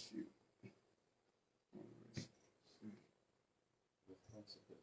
as you always see the thoughts of the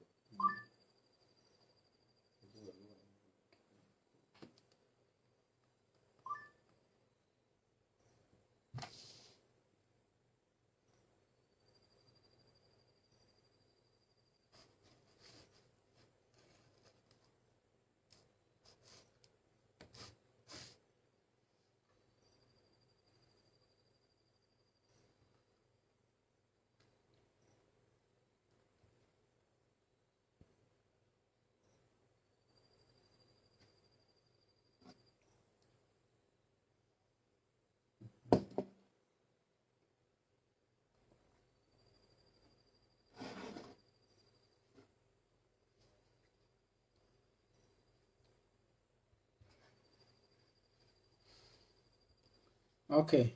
okay.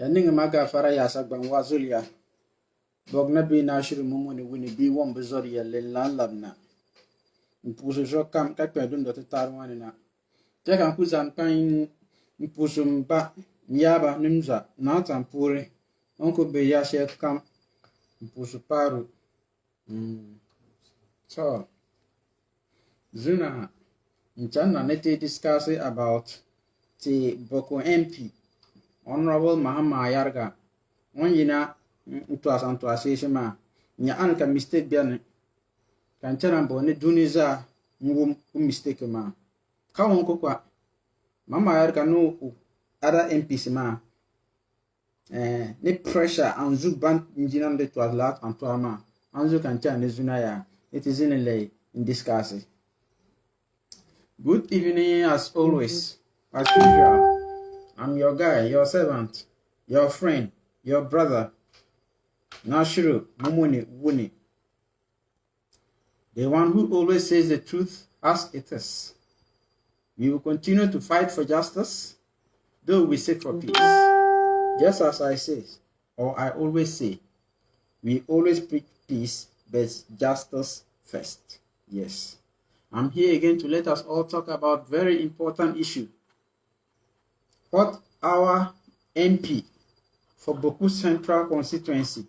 Yaning maga fara ya sagban wazulia. Bogna bi na shiru mumuni wini bi won bezori ya lelan labna. Mpuso jo kam kakpe dun do tar wani na. Jaka kuzan pain mpuso mba nyaba nimza na tampure. Onko be ya she kam mpuso paru. So Zuna Nchana nete discuss about the Bawku MP Honorable Mahama Yarga. One yina to association ma nya an ka mistake biane kan chana bone duniza ngum mistake ma ka won ko kwa Mama Yarga no other MPs ma ne pressure and zu ban injinan de to lat and to ma anzu kan chana zuna ya it is in discuss. Good evening as always. As usual, I'm your guy, your servant, your friend, your brother, Nashiru Mumuni Wuni. The one who always says the truth as it is. We will continue to fight for justice, though we seek for peace. Just as I say, or I always say, we always preach peace, but justice first. Yes. I'm here again to let us all talk about very important issue. What our MP for Bawku Central Constituency,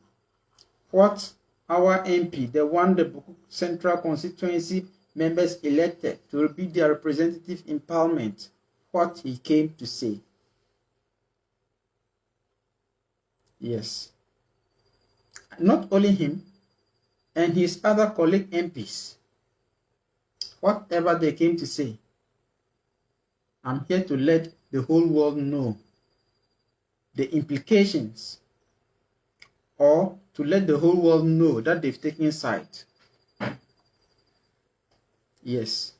what our MP, the one the Bawku Central Constituency members elected to be their representative in Parliament, what he came to say. Yes. Not only him and his other colleague MPs, whatever they came to say, I'm here to let the whole world know the implications, or to let the whole world know that they've taken side. Yes.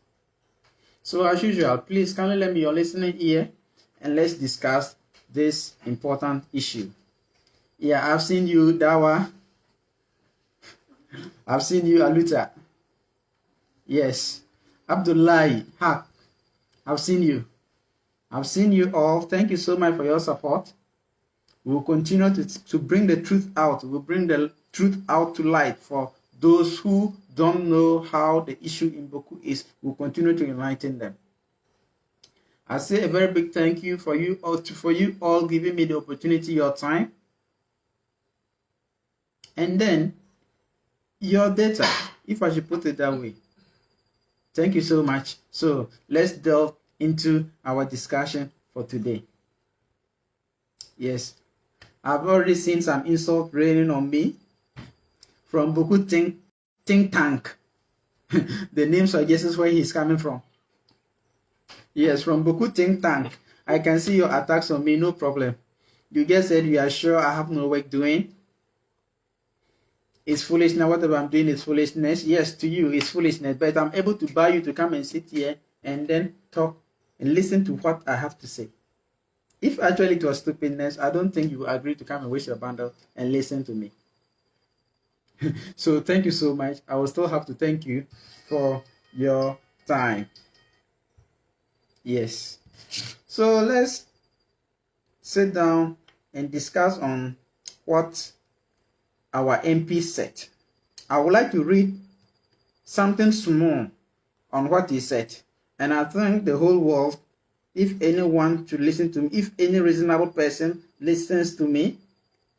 So as usual, please kindly lend me your listening ear and let's discuss this important issue. Yeah, I've seen you, Dawa. I've seen you, Aluta. Yes. Abdullahi, Haq. I've seen you. I've seen you all. Thank you so much for your support. We'll continue to bring the truth out. We'll bring the truth out to light for those who don't know how the issue in Bawku is. We'll continue to enlighten them. I say a very big thank you for you all giving me the opportunity, your time, and then your data, if I should put it that way. Thank you so much. So let's delve into our discussion for today. Yes, I've already seen some insult raining on me from Bawku think tank. The name suggests where he's coming from. Yes, from Bawku think tank. I can see your attacks on me, no problem. You guys said you are sure I have no work doing. It's foolishness. Whatever I'm doing is foolishness. Yes, to you it's foolishness, but I'm able to buy you to come and sit here and then talk and listen to what I have to say. If actually it was stupidness, I don't think you would agree to come and waste your bundle and listen to me. So thank you so much. I will still have to thank you for your time. Yes. So let's sit down and discuss on what our MP said. I would like to read something small on what he said. And I think the whole world, if anyone to listen to me, if any reasonable person listens to me,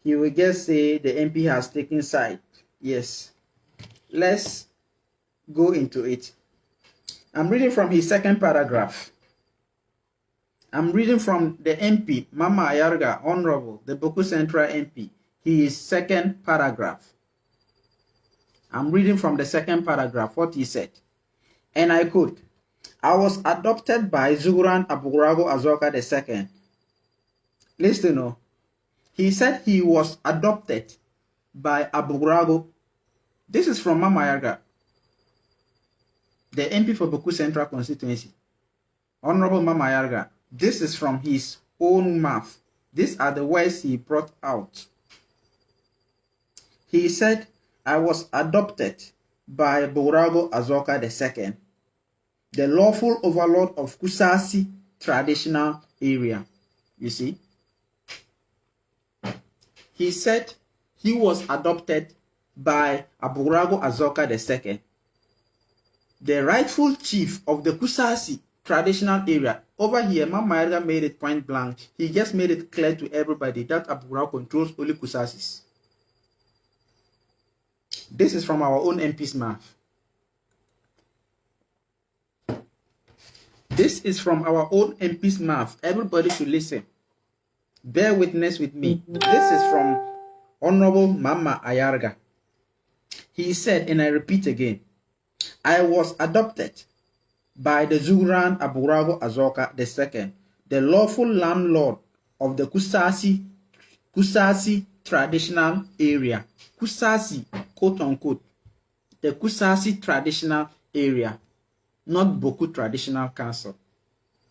he will just say the MP has taken side. Yes. Let's go into it. I'm reading from his second paragraph. I'm reading from the MP, Mama Ayarga, Honorable, the Bawku Central MP. His second paragraph. I'm reading from the second paragraph, what he said. And I quote, I was adopted by Zuguran Aburago Azoka II. Listen, no. He said he was adopted by Aburago. This is from Mama Ayarga, the MP for Bawku Central constituency. Honorable Mama Ayarga. This is from his own mouth. These are the words he brought out. He said, I was adopted by Bawku Azoka II, the lawful overlord of Kusasi traditional area. You see? He said he was adopted by Bawku Azoka II, the rightful chief of the Kusasi traditional area. Over here, Mama Ayarga made it point blank. He just made it clear to everybody that Aburago controls only Kusasis. This is from our own MP's mouth. This is from our own MP's mouth. Everybody should listen. Bear witness with me. This is from Honorable Mama Ayarga. He said, and I repeat again, I was adopted by the Zuguran Aburago Azoka II, the lawful landlord of the Kusasi traditional area. Kusasi, quote unquote, the Kusasi traditional area, not Bawku traditional council,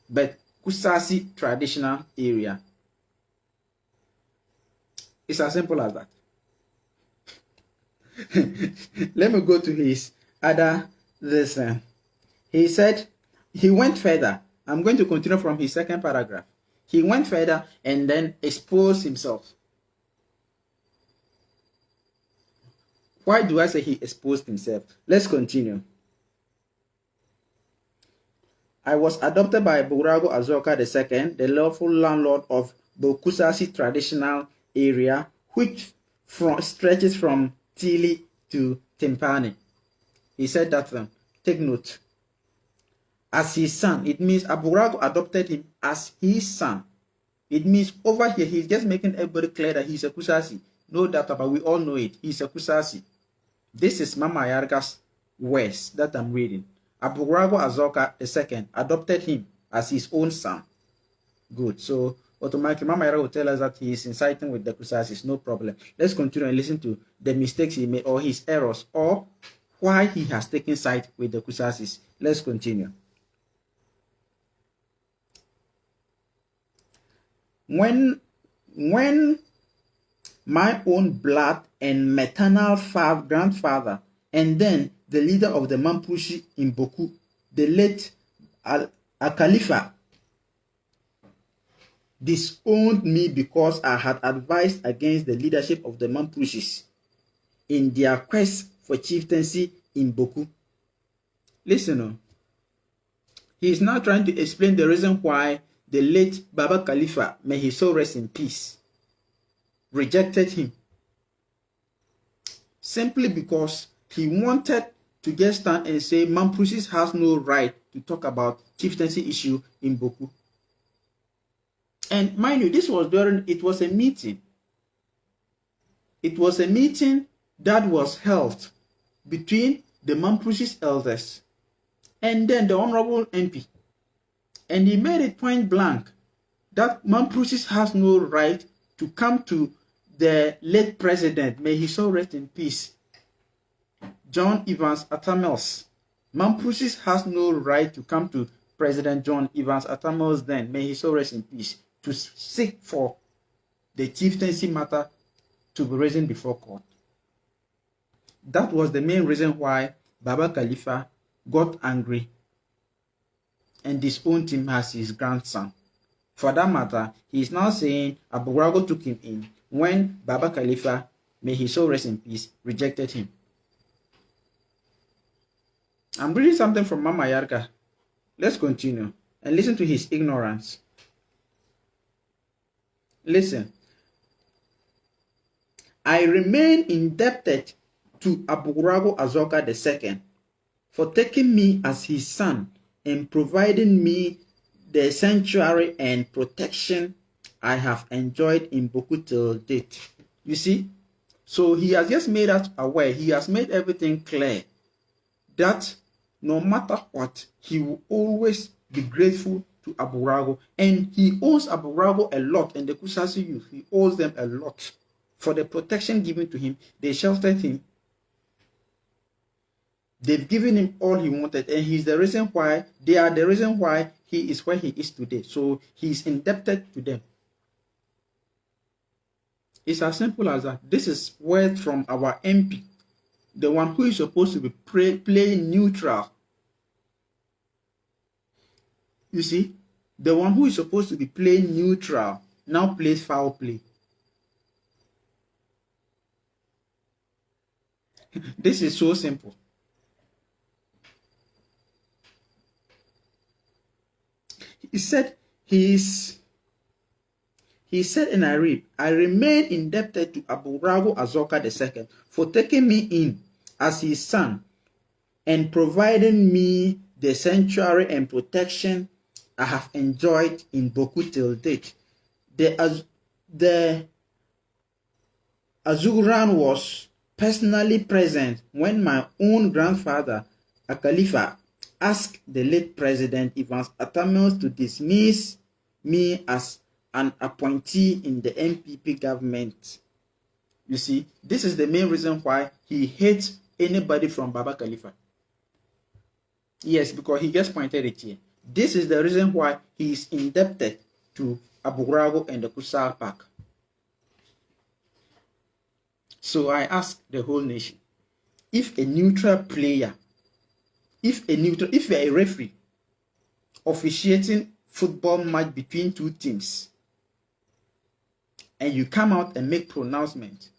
but Kusasi traditional area. It's as simple as that. Let me go to his other lesson. He said, he went further. I'm going to continue from his second paragraph. He went further and then exposed himself. Why do I say he exposed himself? Let's continue. I was adopted by Bawku Azoka II, the lawful landlord of the Kusasi traditional area, which stretches from Tili to Timpani. He said that one. Take note. As his son, it means Aburago adopted him as his son. It means over here, he's just making everybody clear that he's a Kusasi. No doubt about it, we all know it. He's a Kusasi. This is Mama Ayarga's words that I'm reading. Aburago Azoka II adopted him as his own son. Good. So automatically, Mama Ayarga will tell us that he is inciting with the Kusasis. No problem. Let's continue and listen to the mistakes he made, or his errors, or why he has taken side with the Kusasis. Let's continue. When my own blood and maternal grandfather, and then the leader of the Mamprusis in Bawku, the late Al-Khalifa, disowned me because I had advised against the leadership of the Mamprusis in their quest for chieftaincy in Bawku. Listen, he is now trying to explain the reason why the late Baba Khalifa, may his soul rest in peace, rejected him. Simply because he wanted to just stand and say Mamprusis has no right to talk about chieftaincy issue in Bawku. And mind you, this was it was a meeting. It was a meeting that was held between the Mamprusis elders and then the Honorable MP. And he made it point blank that Mamprusis has no right to come to the late president, may his soul rest in peace, John Evans Atamels. Mamprusis has no right to come to President John Evans Atamels then, may his soul rest in peace, to seek for the chieftaincy matter to be raised before court. That was the main reason why Baba Khalifa got angry and disowned him as his grandson. For that matter, he is now saying Aburago took him in when Baba Khalifa, may his soul rest in peace, rejected him. I'm reading something from Mama Ayarga. Let's continue and listen to his ignorance. Listen. I remain indebted to Aburago Azoka II for taking me as his son and providing me the sanctuary and protection I have enjoyed in Bawku till date. You see? So he has just made us aware, he has made everything clear that no matter what, he will always be grateful to Aburago, and he owes Aburago a lot, and the Kusasi youth, he owes them a lot for the protection given to him. They sheltered him. They've given him all he wanted, and he's the reason why, they are the reason why he is where he is today. So he's indebted to them. It's as simple as that. This is word from our MP, the one who is supposed to be playing neutral. You see, the one who is supposed to be playing neutral now plays foul play. This is so simple. He said, and I read, I remain indebted to Aburago Azoka II for taking me in as his son and providing me the sanctuary and protection I have enjoyed in Bawku till date. The Azuran was personally present when my own grandfather, a Khalifa, asked the late President Evans Atamils to dismiss me as an appointee in the MPP government. You see, this is the main reason why he hates anybody from Baba Khalifa. Yes, because he just pointed it here. This is the reason why he is indebted to Aburago and the Kusal Park. So I ask the whole nation, if a neutral player, if you're a referee officiating football match between two teams, and you come out and make pronouncement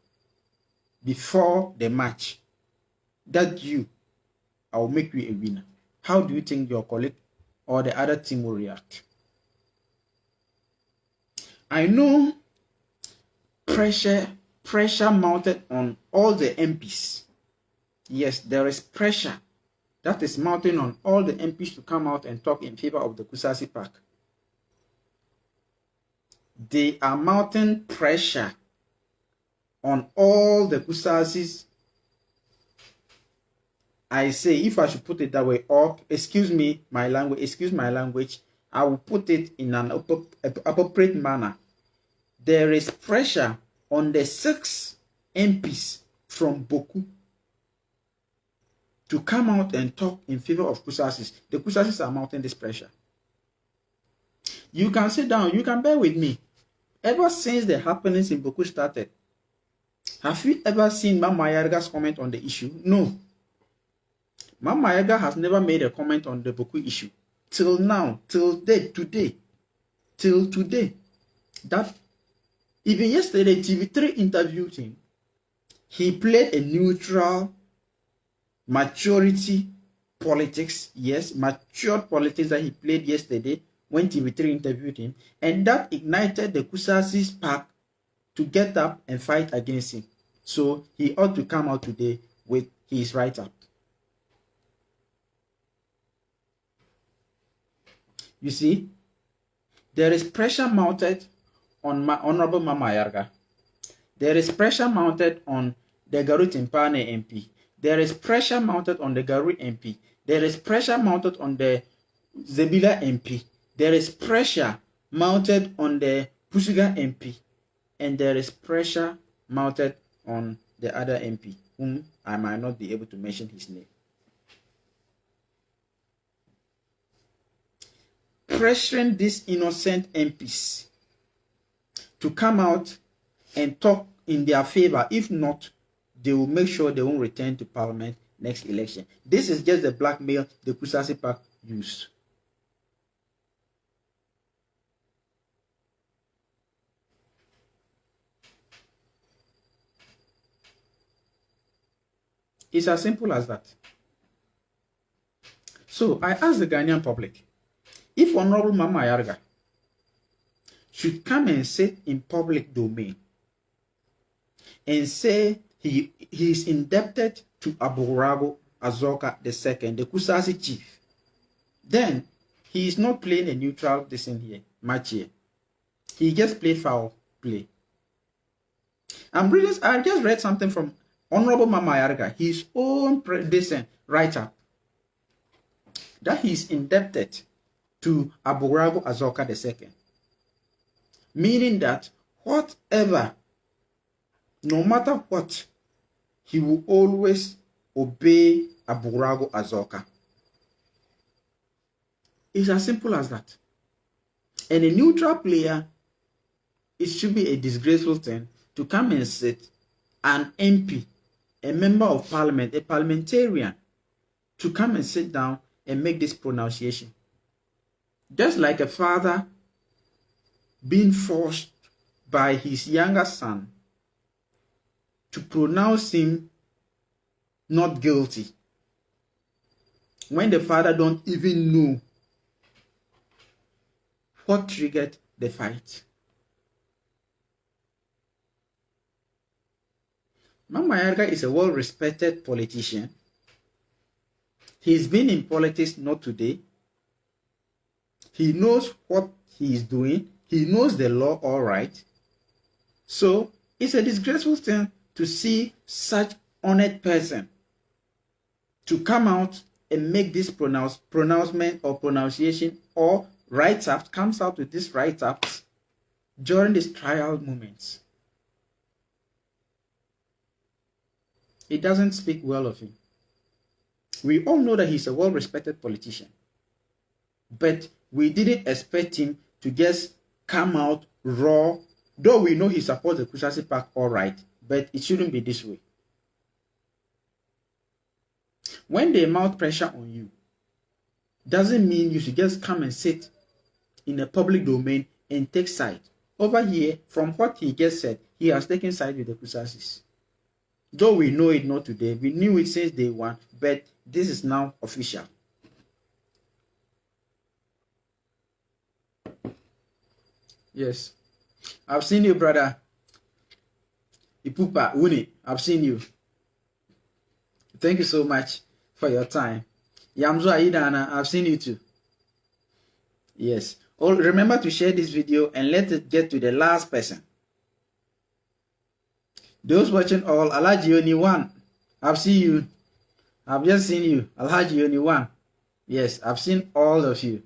before the match that I will make you a winner, how do you think your colleague or the other team will react? I know pressure mounted on all the MPs. Yes, there is pressure that is mounting on all the MPs to come out and talk in favor of the Kusasi Park. They are mounting pressure on all the Kusasis. I say, if I should put it that way, or excuse my language, I will put it in an appropriate manner. There is pressure on the 6 MPs from Bawku to come out and talk in favor of Kusasis. The Kusasis are mounting this pressure. You can sit down, you can bear with me. Ever since the happenings in Bawku started, have you ever seen Mama Yarga's comment on the issue? No. Mama Yarga has never made a comment on the Bawku issue. Till now, till today. That even yesterday, TV3 interviewed him. He played a neutral maturity politics. Yes, mature politics that he played yesterday when TV3 interviewed him. And that ignited the Kusasis Park to get up and fight against him. So he ought to come out today with his write-up. You see, there is pressure mounted on Honorable Mama Yarga. There is pressure mounted on the Garu Timpane MP. There is pressure mounted on the Garu MP. There is pressure mounted on the Zebila MP. There is pressure mounted on the Pusiga MP. And there is pressure mounted on the other MP, whom I might not be able to mention his name. Pressuring these innocent MPs to come out and talk in their favor. If not, they will make sure they won't return to Parliament next election. This is just the blackmail the Kusasi Park used. It's as simple as that. So I ask the Ghanaian public, if Honorable Mama Yarga should come and sit in public domain and say he is indebted to Aburago Azoka II, the Kusasi chief, then he is not playing a neutral match here. He just played foul play. I just read something from Honorable Mama Yarga, his own write-up, that he is indebted to Aburago Azoka II, meaning that whatever, no matter what, he will always obey Aburago Azoka. It's as simple as that. And a neutral player, it should be a disgraceful thing to come and sit an MP, a member of parliament, a parliamentarian, to come and sit down and make this pronunciation. Just like a father being forced by his younger son to pronounce him not guilty, when the father don't even know what triggered the fight. Mama Yarga is a well-respected politician. He's been in politics not today. He knows what he is doing. He knows the law all right. So it's a disgraceful thing to see such honored person to come out and make this pronouncement or pronunciation or write-up, comes out with this write-up during this trial moments. It doesn't speak well of him. We all know that he's a well-respected politician, but we didn't expect him to just come out raw, though we know he supports the Kusasi Park all right, but it shouldn't be this way. When they mount pressure on you, doesn't mean you should just come and sit in a public domain and take side. Over here, from what he just said, he has taken side with the Kusasis. Though we know it not today, we knew it since day one, but this is now official. Yes. I've seen you, brother. Ipupa, Uni, I've seen you. Thank you so much for your time. Yamzo Aidana, I've seen you too. Yes. Oh, remember to share this video and let it get to the last person. Those watching all, Alhaji Oni 1. I've seen you. I've just seen you. Alhaji Oni 1. Yes, I've seen all of you.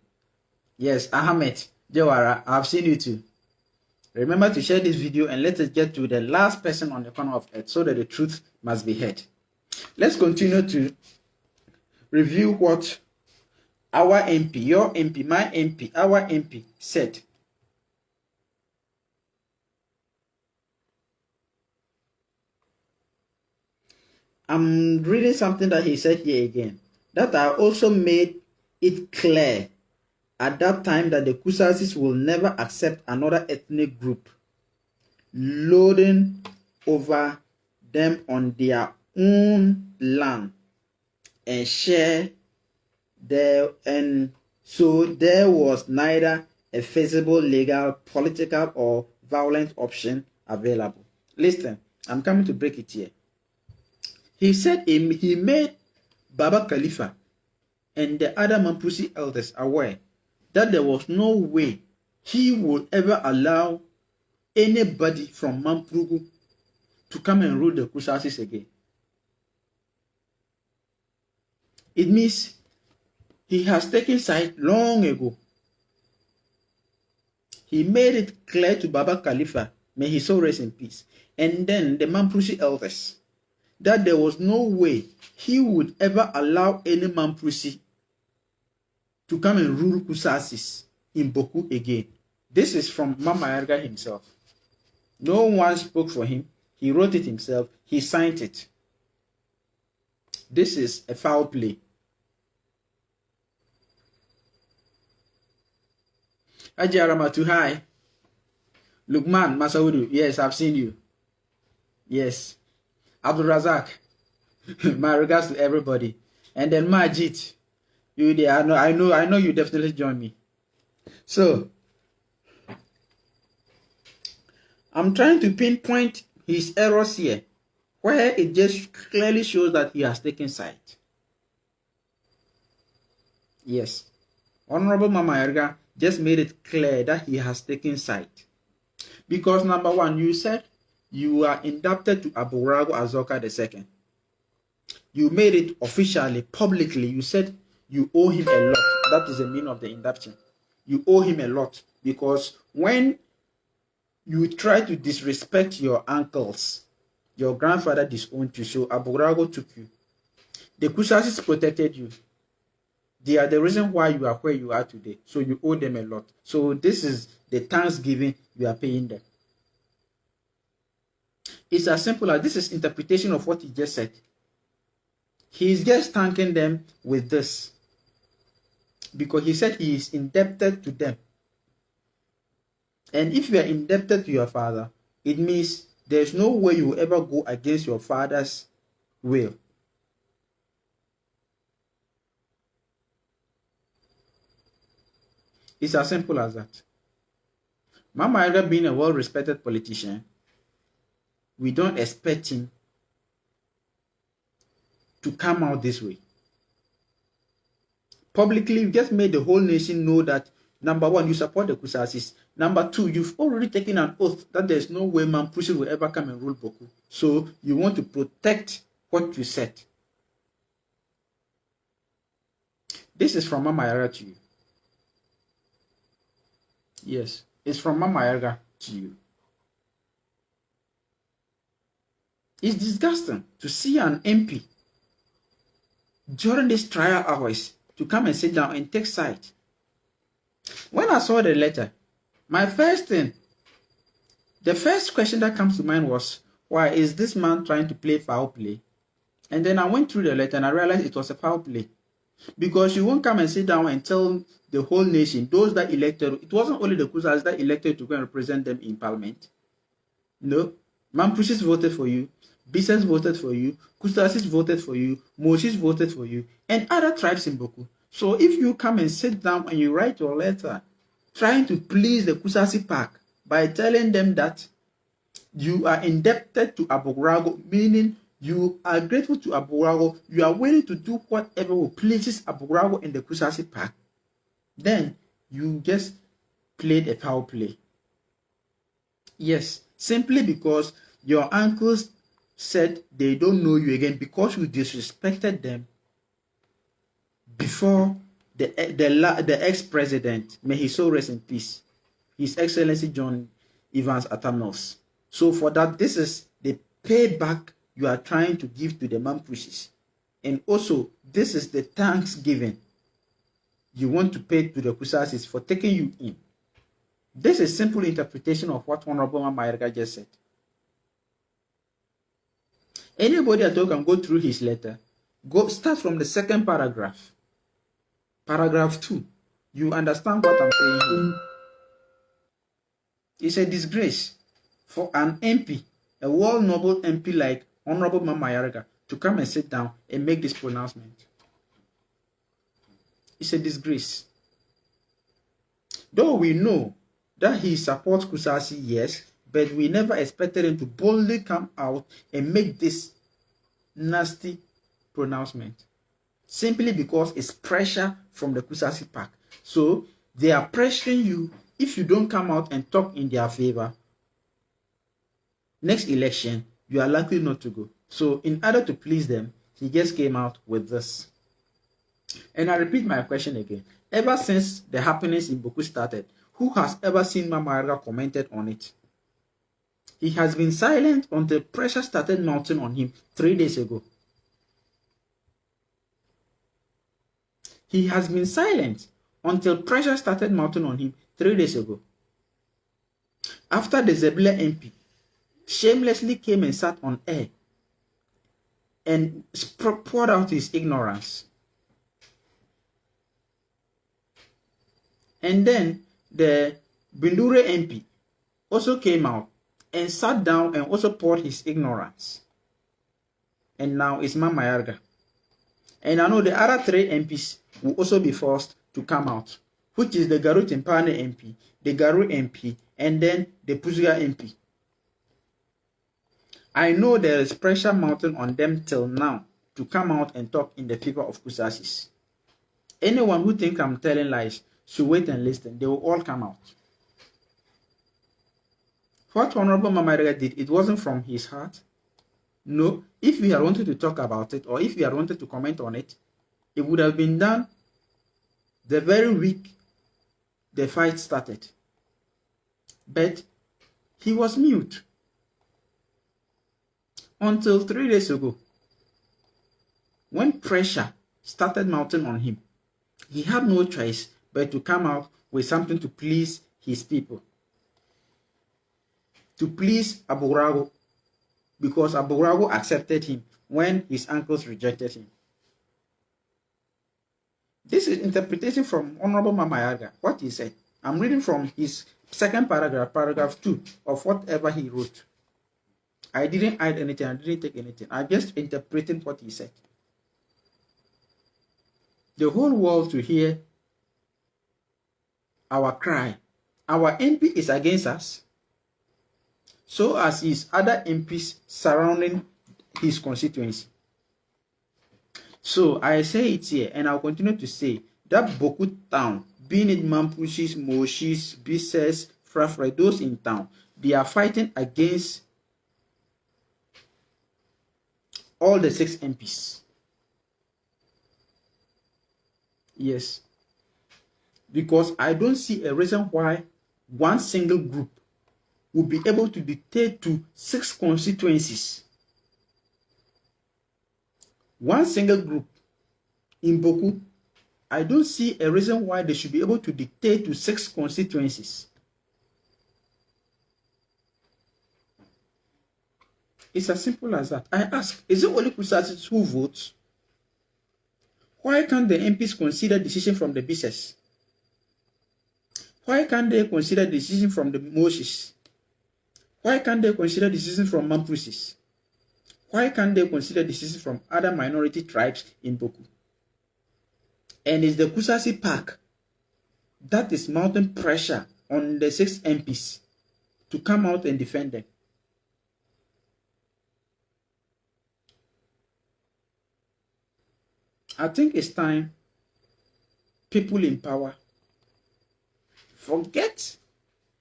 Yes, Ahmed Jawara, I've seen you too. Remember to share this video and let it get to the last person on the corner of earth so that the truth must be heard. Let's continue to review what our MP, your MP, my MP, our MP said. I'm reading something that he said here again. That I also made it clear at that time that the Kusasis will never accept another ethnic group lording over them on their own land and share there, and so there was neither a feasible legal, political, or violent option available. Listen, I'm coming to break it here. He said he made Baba Khalifa and the other Mamprusis elders aware that there was no way he would ever allow anybody from Mamprugu to come and rule the Kusasis again. It means he has taken side long ago. He made it clear to Baba Khalifa, may his soul rest in peace, and then the Mamprusis elders, that there was no way he would ever allow any Mamprusi to come and rule Kusasis in Bawku again. This is from Mama Yarga himself. No one spoke for him. He wrote it himself. He signed it. This is a foul play. Ajaramatu, hi. Lukman Masaudu, yes, I've seen you. Yes. Abdul Razak, my regards to everybody. And then Majid, you there? I know you definitely join me. So I'm trying to pinpoint his errors here, where it just clearly shows that he has taken side. Yes, Honorable Mama Erga just made it clear that he has taken side. Because number one, you said you are indebted to Aburago Azoka II. You made it officially, publicly. You said you owe him a lot. That is the meaning of the induction. You owe him a lot, because when you try to disrespect your uncles, your grandfather disowned you, so Aburago took you. The Kusasis protected you. They are the reason why you are where you are today. So you owe them a lot. So this is the thanksgiving you are paying them. It's as simple as this is interpretation of what he just said. He's just thanking them with this, because he said he is indebted to them. And if you are indebted to your father, it means there's no way you will ever go against your father's will. It's as simple as that. Mama Erga being a well-respected politician, we don't expect him to come out this way. Publicly, you just made the whole nation know that, number one, you support the Kusasis. Number two, you've already taken an oath that there's no way Mamprusis will ever come and rule Bawku. So you want to protect what you said. This is from Mama Erga to you. Yes, it's from Mama Erga to you. It's disgusting to see an MP during these trial hours to come and sit down and take side. When I saw the letter, my first thing, the first question that comes to mind was, why is this man trying to play foul play? And then I went through the letter and I realized it was a foul play. Because you won't come and sit down and tell the whole nation, those that elected, it wasn't only the Kusasis that elected to go and represent them in parliament. No, Mamprusis voted for you, Bisons voted for you, Kusasis voted for you, Moses voted for you, and other tribes in Bawku. So if you come and sit down and you write your letter trying to please the Kusasi pack by telling them that you are indebted to Aburago, meaning you are grateful to Aburago, you are willing to do whatever will pleases Aburago and the Kusasi pack, then you just played a foul play. Yes, simply because your uncles said they don't know you again because you disrespected them before the ex-president, may he so rest in peace, His Excellency John Evans Atamnos. So for that, this is the payback you are trying to give to the Mamprusis. And also, this is the thanksgiving you want to pay to the Kusasis for taking you in. This is simple interpretation of what Honorable Mama Erga just said. Anybody at all can go through his letter. Start from the second paragraph. Paragraph 2. You understand what I'm saying here. It's a disgrace for an MP, a well-noble MP like Honorable Mama Erga, to come and sit down and make this pronouncement. It's a disgrace. Though we know that he supports Kusasi, yes, but we never expected him to boldly come out and make this nasty pronouncement. Simply because it's pressure from the Kusasi pack. So they are pressuring you. If you don't come out and talk in their favor, next election, you are likely not to go. So in order to please them, he just came out with this. And I repeat my question again. Ever since the happenings in Bawku started, who has ever seen Mama Erga commented on it? He has been silent until pressure started mounting on him 3 days ago. He has been silent until pressure started mounting on him 3 days ago. After the Zebula MP shamelessly came and sat on air and poured out his ignorance. And then the Bindure MP also came out and sat down and also poured his ignorance. And now it's Mama Erga. And I know the other 3 MPs will also be forced to come out, which is the Garu Timpane MP, the Garu MP, and then the Puzuga MP. I know there is pressure mounting on them till now to come out and talk in the favor of Kusasis. Anyone who thinks I'm telling lies should wait and listen. They will all come out. What Honorable Mamariga did, it wasn't from his heart. No, if we had wanted to talk about it or if we had wanted to comment on it, it would have been done the very week the fight started. But he was mute until 3 days ago, when pressure started mounting on him. He had no choice but to come out with something to please his people, to please Aburago, because Aburago accepted him when his uncles rejected him. This is interpretation from Honorable Mamayaga, what he said. I'm reading from his second paragraph, paragraph 2 of whatever he wrote. I didn't add anything, I didn't take anything. I just interpreted what he said. The whole world to hear our cry. Our MP is against us, so as his other MPs surrounding his constituency. So I say it here, and I'll continue to say that Bawku town, being it Mamprusis, Moshis, Bises, Frafra, those in town, they are fighting against all the 6 MPs. Yes. Because I don't see a reason why one single group will be able to dictate to 6 constituencies. One single group in Bawku, I don't see a reason why they should be able to dictate to 6 constituencies. It's as simple as that. I ask, is it only Kusasis who votes? Why can't the MPs consider decision from the BSS? Why can't they consider decision from the Moshes? Why can't they consider decision from Mamprusis? Why can't they consider decision from other minority tribes in Bawku? And it's the Kusasi Park that is mounting pressure on the 6 MPs to come out and defend them. I think it's time people in power forget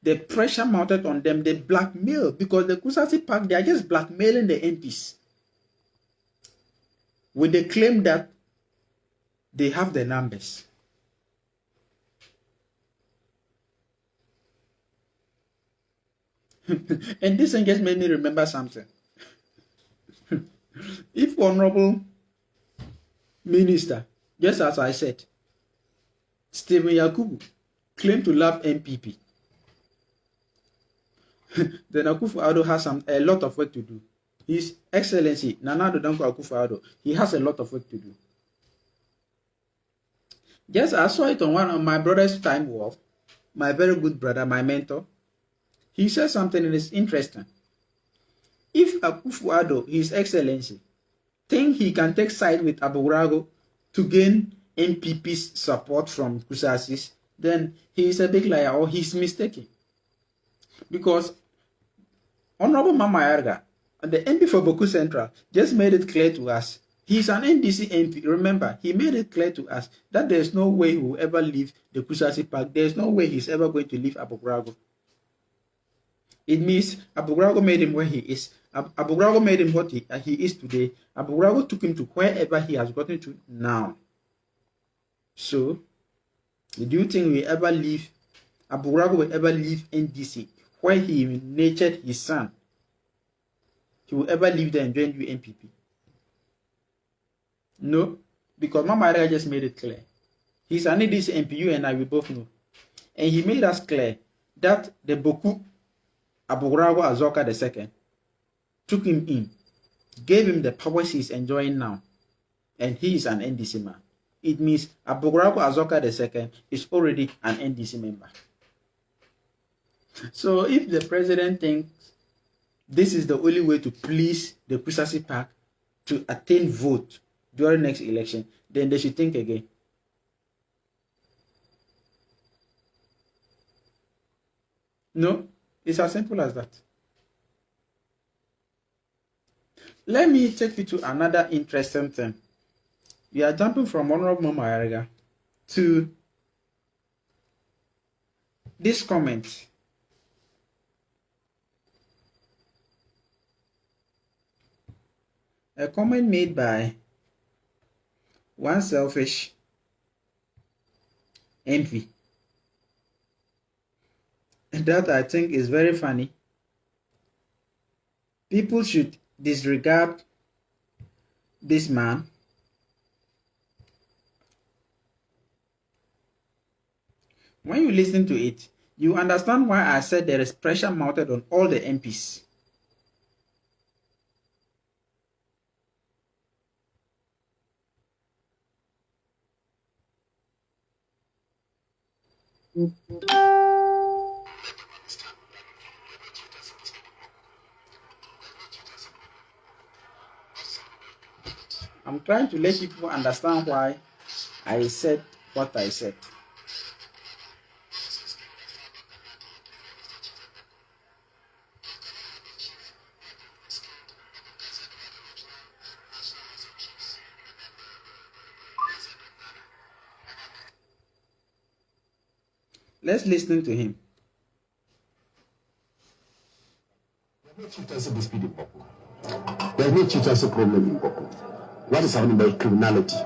the pressure mounted on them, the blackmail, because the Kusasi Park, they are just blackmailing the MPs with the claim that they have the numbers. And this thing just made me remember something. If Honorable Minister, just as I said, Stephen Yakubu claimed to love MPP, then Akufo-Addo has a lot of work to do. His Excellency Nana Addo Dankwa Akufo-Addo, he has a lot of work to do. Just I saw it on one of my brother's time war, my very good brother, my mentor. He said something that is interesting. If Akufo-Addo, His Excellency, think he can take side with Aburago to gain MPP's support from Kusasis, then he is a big liar or he's mistaken. Because Honorable Mama Yarga, the MP for Bawku Central, just made it clear to us. He's an NDC MP. Remember, he made it clear to us that there's no way he will ever leave the Kusasi Park. There's no way he's ever going to leave Aburago. It means Aburago made him where he is. Aburago made him what he is today. Aburago took him to wherever he has gotten to now. So, do you think we ever leave, Aburago will ever leave NDC, where he nurtured his son? He will ever leave there and join UNPP? No, because Mama Arega just made it clear. He's an NDC MP, you and I, we both know. And he made us clear that the Bawku Aburago Azoka II took him in, gave him the powers he's enjoying now, and he is an NDC man. It means Aburago Azoka II is already an NDC member. So if the president thinks this is the only way to please the Kusasi Park to attain vote during next election, then they should think again. No, it's as simple as that. Let me take you to another interesting thing. We are jumping from Honorable Mama Ayariga to this comment. A comment made by one selfish envy. And that I think is very funny. People should disregard this man. When you listen to it, you understand why I said there is pressure mounted on all the MPs. I'm trying to let people understand why I said what I said. Let's listen to him. There's no chieftaincy problem in Bawku. What is happening by criminality?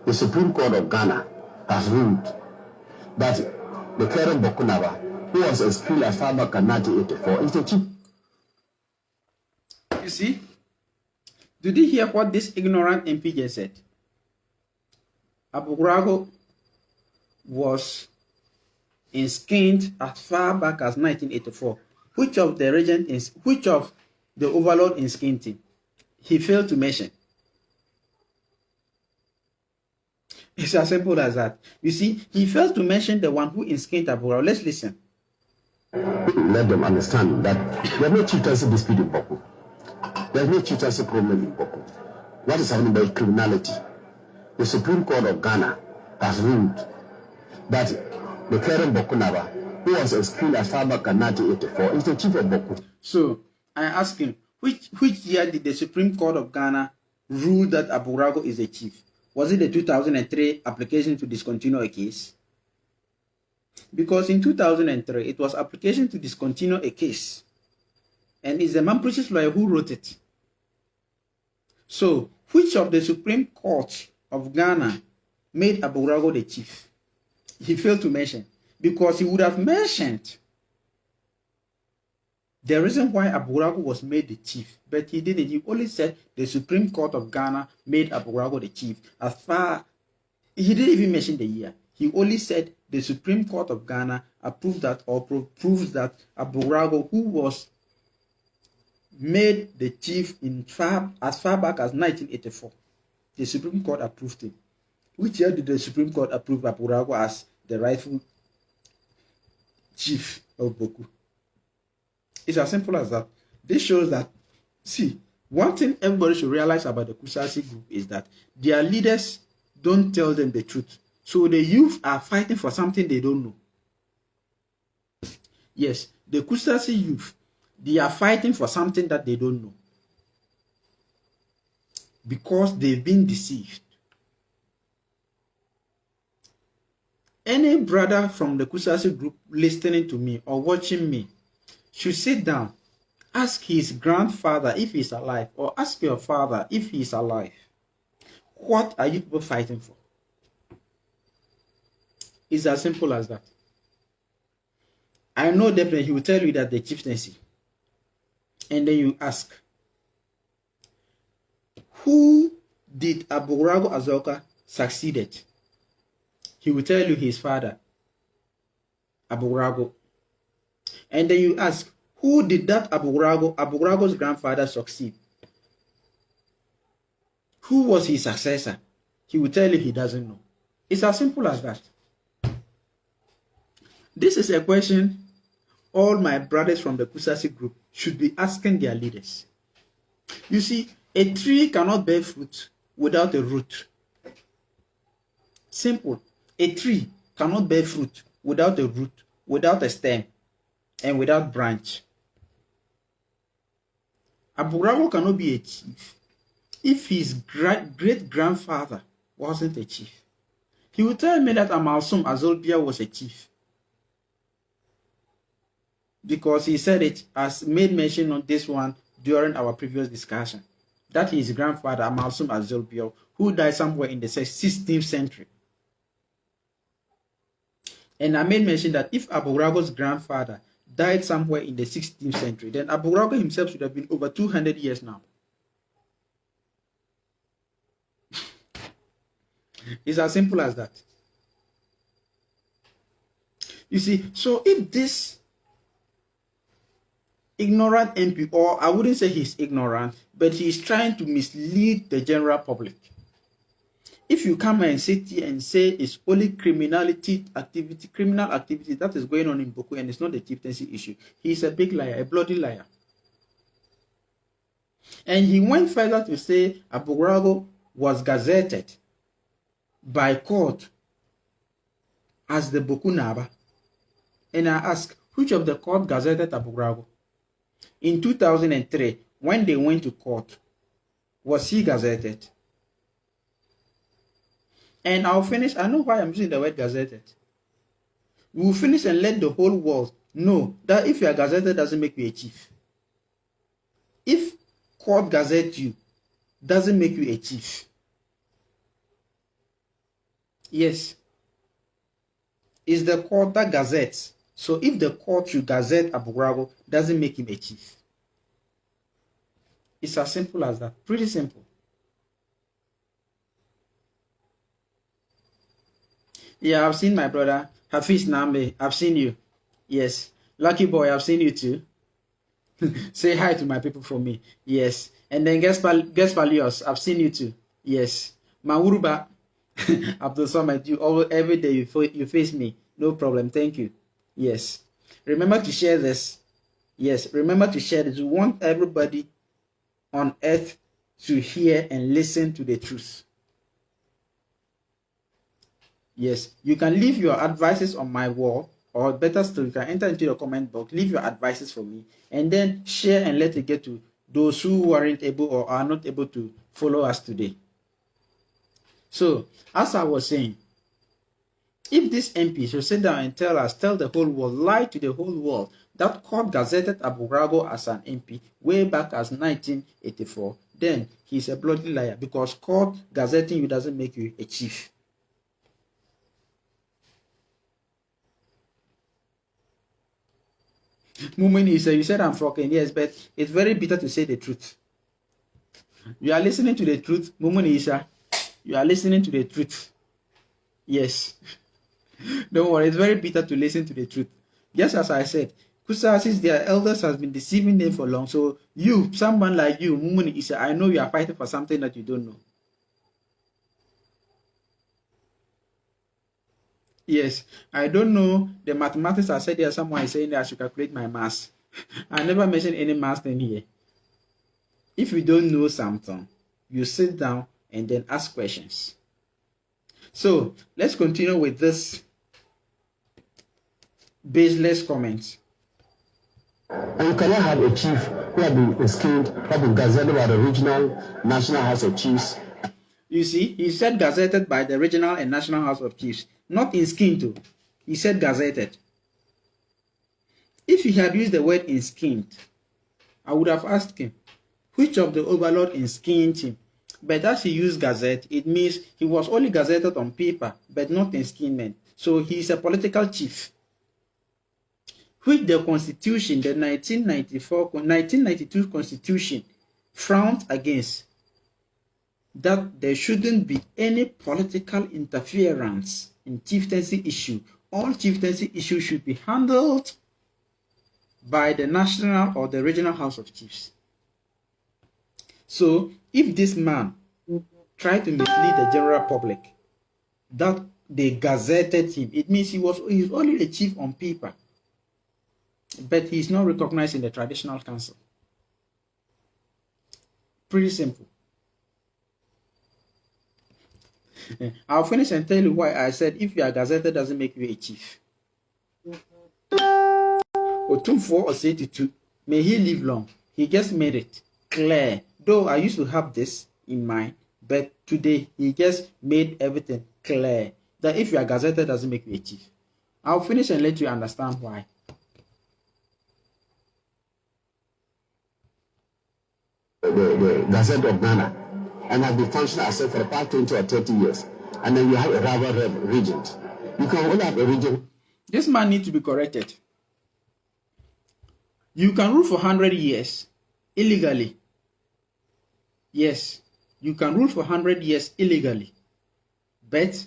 The Supreme Court of Ghana has ruled that the current Bawku Naba, who was expelled as far back in 1984, is the chief. You see? Did you hear what this ignorant MP just said? Aburago was enskined as far back as 1984. Which of the overlord enskinned him? He failed to mention. It's as simple as that. You see, he failed to mention the one who enskinned Aburago. Let's listen. Let them understand that there's no chieftaincy dispute in Bawku. There's no chieftaincy problem in Bawku. What is happening by criminality? The Supreme Court of Ghana has ruled that the current Bawku Naba, who was expelled as far back in 1984, is the chief of Bawku. So I ask him, which year did the Supreme Court of Ghana rule that Aburago is a chief? Was it the 2003 application to discontinue a case? Because in 2003, it was application to discontinue a case. And it's the Mamprusis lawyer who wrote it. So, which of the Supreme Court of Ghana made Aburago the chief? He failed to mention. Because he would have mentioned the reason why Aburago was made the chief. But he didn't. He only said the Supreme Court of Ghana made Aburago the chief. He didn't even mention the year. He only said the Supreme Court of Ghana approved that or proves that Aburago, who was made the chief as far back as 1984, the Supreme Court approved him. Which year did the Supreme Court approve Aburago as the rightful chief of Bawku? It's as simple as that. This shows that, see, one thing everybody should realize about the Kusasis group is that their leaders don't tell them the truth. So the youth are fighting for something they don't know. Yes, the Kusasis youth, they are fighting for something that they don't know. Because they've been deceived. Any brother from the Kusasis group listening to me or watching me should sit down, ask his grandfather if he's alive, or ask your father if he's alive. What are you people fighting for? It's as simple as that. I know definitely he will tell you that the chieftaincy. And then you ask, who did Aburago Azoka succeeded? He will tell you his father, Aburago. And then you ask, who did that Aburago's grandfather succeed? Who was his successor? He will tell you he doesn't know. It's as simple as that. This is a question all my brothers from the Kusasis group should be asking their leaders. You see, a tree cannot bear fruit without a root. Simple. A tree cannot bear fruit without a root, without a stem, and without branch. Aburago cannot be a chief if his great-grandfather wasn't a chief. He would tell me that Amalsum Azolbia was a chief, because he said it, as made mention on this one during our previous discussion, that his grandfather Amalsum Azolbia, who died somewhere in the 16th century. And I made mention that if Aburago's grandfather died somewhere in the 16th century, then Aburago himself should have been over 200 years now. It's as simple as that. You see, so if this ignorant MP, or I wouldn't say he's ignorant, but he's trying to mislead the general public. If you come and sit here and say it's only criminal activity that is going on in Bawku and it's not a chieftaincy issue, he's a big liar, a bloody liar. And he went further to say Aburago was gazetted by court as the Bawku Naba. And I ask, which of the court gazetted Aburago? In 2003, when they went to court, was he gazetted? And I'll finish. I know why I'm using the word gazetted. We'll finish and let the whole world know that if you are gazetted, doesn't make you a chief. If court gazette you, doesn't make you a chief. Yes. It's the court that gazettes. So if the court should gazette Aburago, doesn't make him a chief. It's as simple as that. Pretty simple. Yeah, I've seen my brother. Hafiz Nambe, I've seen you. Yes. Lucky boy, I've seen you too. Say hi to my people for me. Yes. And then guess Valios, I've seen you too. Yes. Mawuruba, Abdul Samad, every day you face me. No problem. Thank you. Yes. Remember to share this. Yes. Remember to share this. We want everybody on earth to hear and listen to the truth. Yes. You can leave your advices on my wall, or better still, you can enter into the comment box, leave your advices for me, and then share and let it get to those who aren't able or are not able to follow us today. So, as I was saying, if this MP should sit down and tell the whole world, lie to the whole world, that court gazetted Aburago as an MP way back as 1984, then he's a bloody liar, because court gazetting you doesn't make you a chief. Mumini, you said I'm fucking, yes, but it's very bitter to say the truth. You are listening to the truth, Mumini Isa. You are listening to the truth. Yes. Don't worry, it's very bitter to listen to the truth. Just as I said, Kusasis, their elders has been deceiving them for long. So you, someone like you, Mumuni Isa, I know you are fighting for something that you don't know. Yes, I don't know the mathematics. I said there, someone is saying that I should calculate my mass. I never mentioned any mass thing here. If you don't know something, you sit down and then ask questions. So let's continue with this baseless comments. And you cannot have a chief who have been schemed, who have been gazetted by the regional National House of Chiefs. You see, he said gazetted by the regional and National House of Chiefs, not in schemed too. He said gazetted. If he had used the word in schemed, I would have asked him, which of the overlord in schemed him? But as he used gazette, it means he was only gazetted on paper, but not in scheming. So he is a political chief, which the Constitution, the 1992 Constitution, frowned against. That there shouldn't be any political interference in chieftaincy issue. All chieftaincy issues should be handled by the national or the regional House of Chiefs. So, if this man tried to mislead the general public that they gazetted him, it means he's only a chief on paper, but he's not recognized in the traditional council. Pretty simple. I'll finish and tell you why I said if you are gazetted doesn't make you a chief. Otumfo Osei Tutu, may he live long. He just made it. clear. Though I used to have this in mind, but today he just made everything clear. That if you are gazetted doesn't make you a chief. I'll finish and let you understand why. The Gazette of Ghana, and have been functioning as for the past 20 or 30 years. And then you have a rival regent. You can only have a regent. This man needs to be corrected. You can rule for 100 years illegally. Yes, you can rule for 100 years illegally. But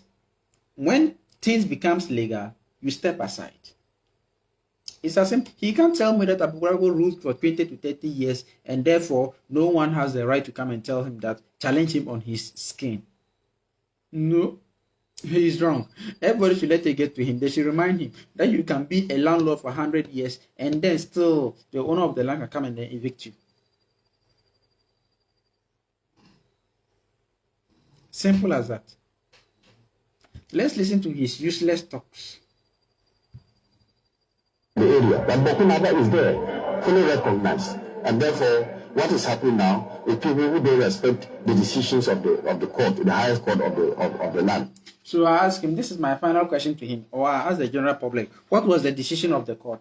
when things becomes legal, you step aside. It's as simple. He can't tell me that Aburago ruled for 20 to 30 years and therefore no one has the right to come and tell him that, challenge him on his skin. No, he is wrong. Everybody should let it get to him. They should remind him that you can be a landlord for 100 years and then still the owner of the land can come and then evict you. Simple as that. Let's listen to his useless talks. The area, but Bawku Naga is there, fully recognized. And therefore, what is happening now is people who don't respect the decisions of the court, the highest court of the land. So I ask him, this is my final question to him, or I ask the general public, what was the decision of the court?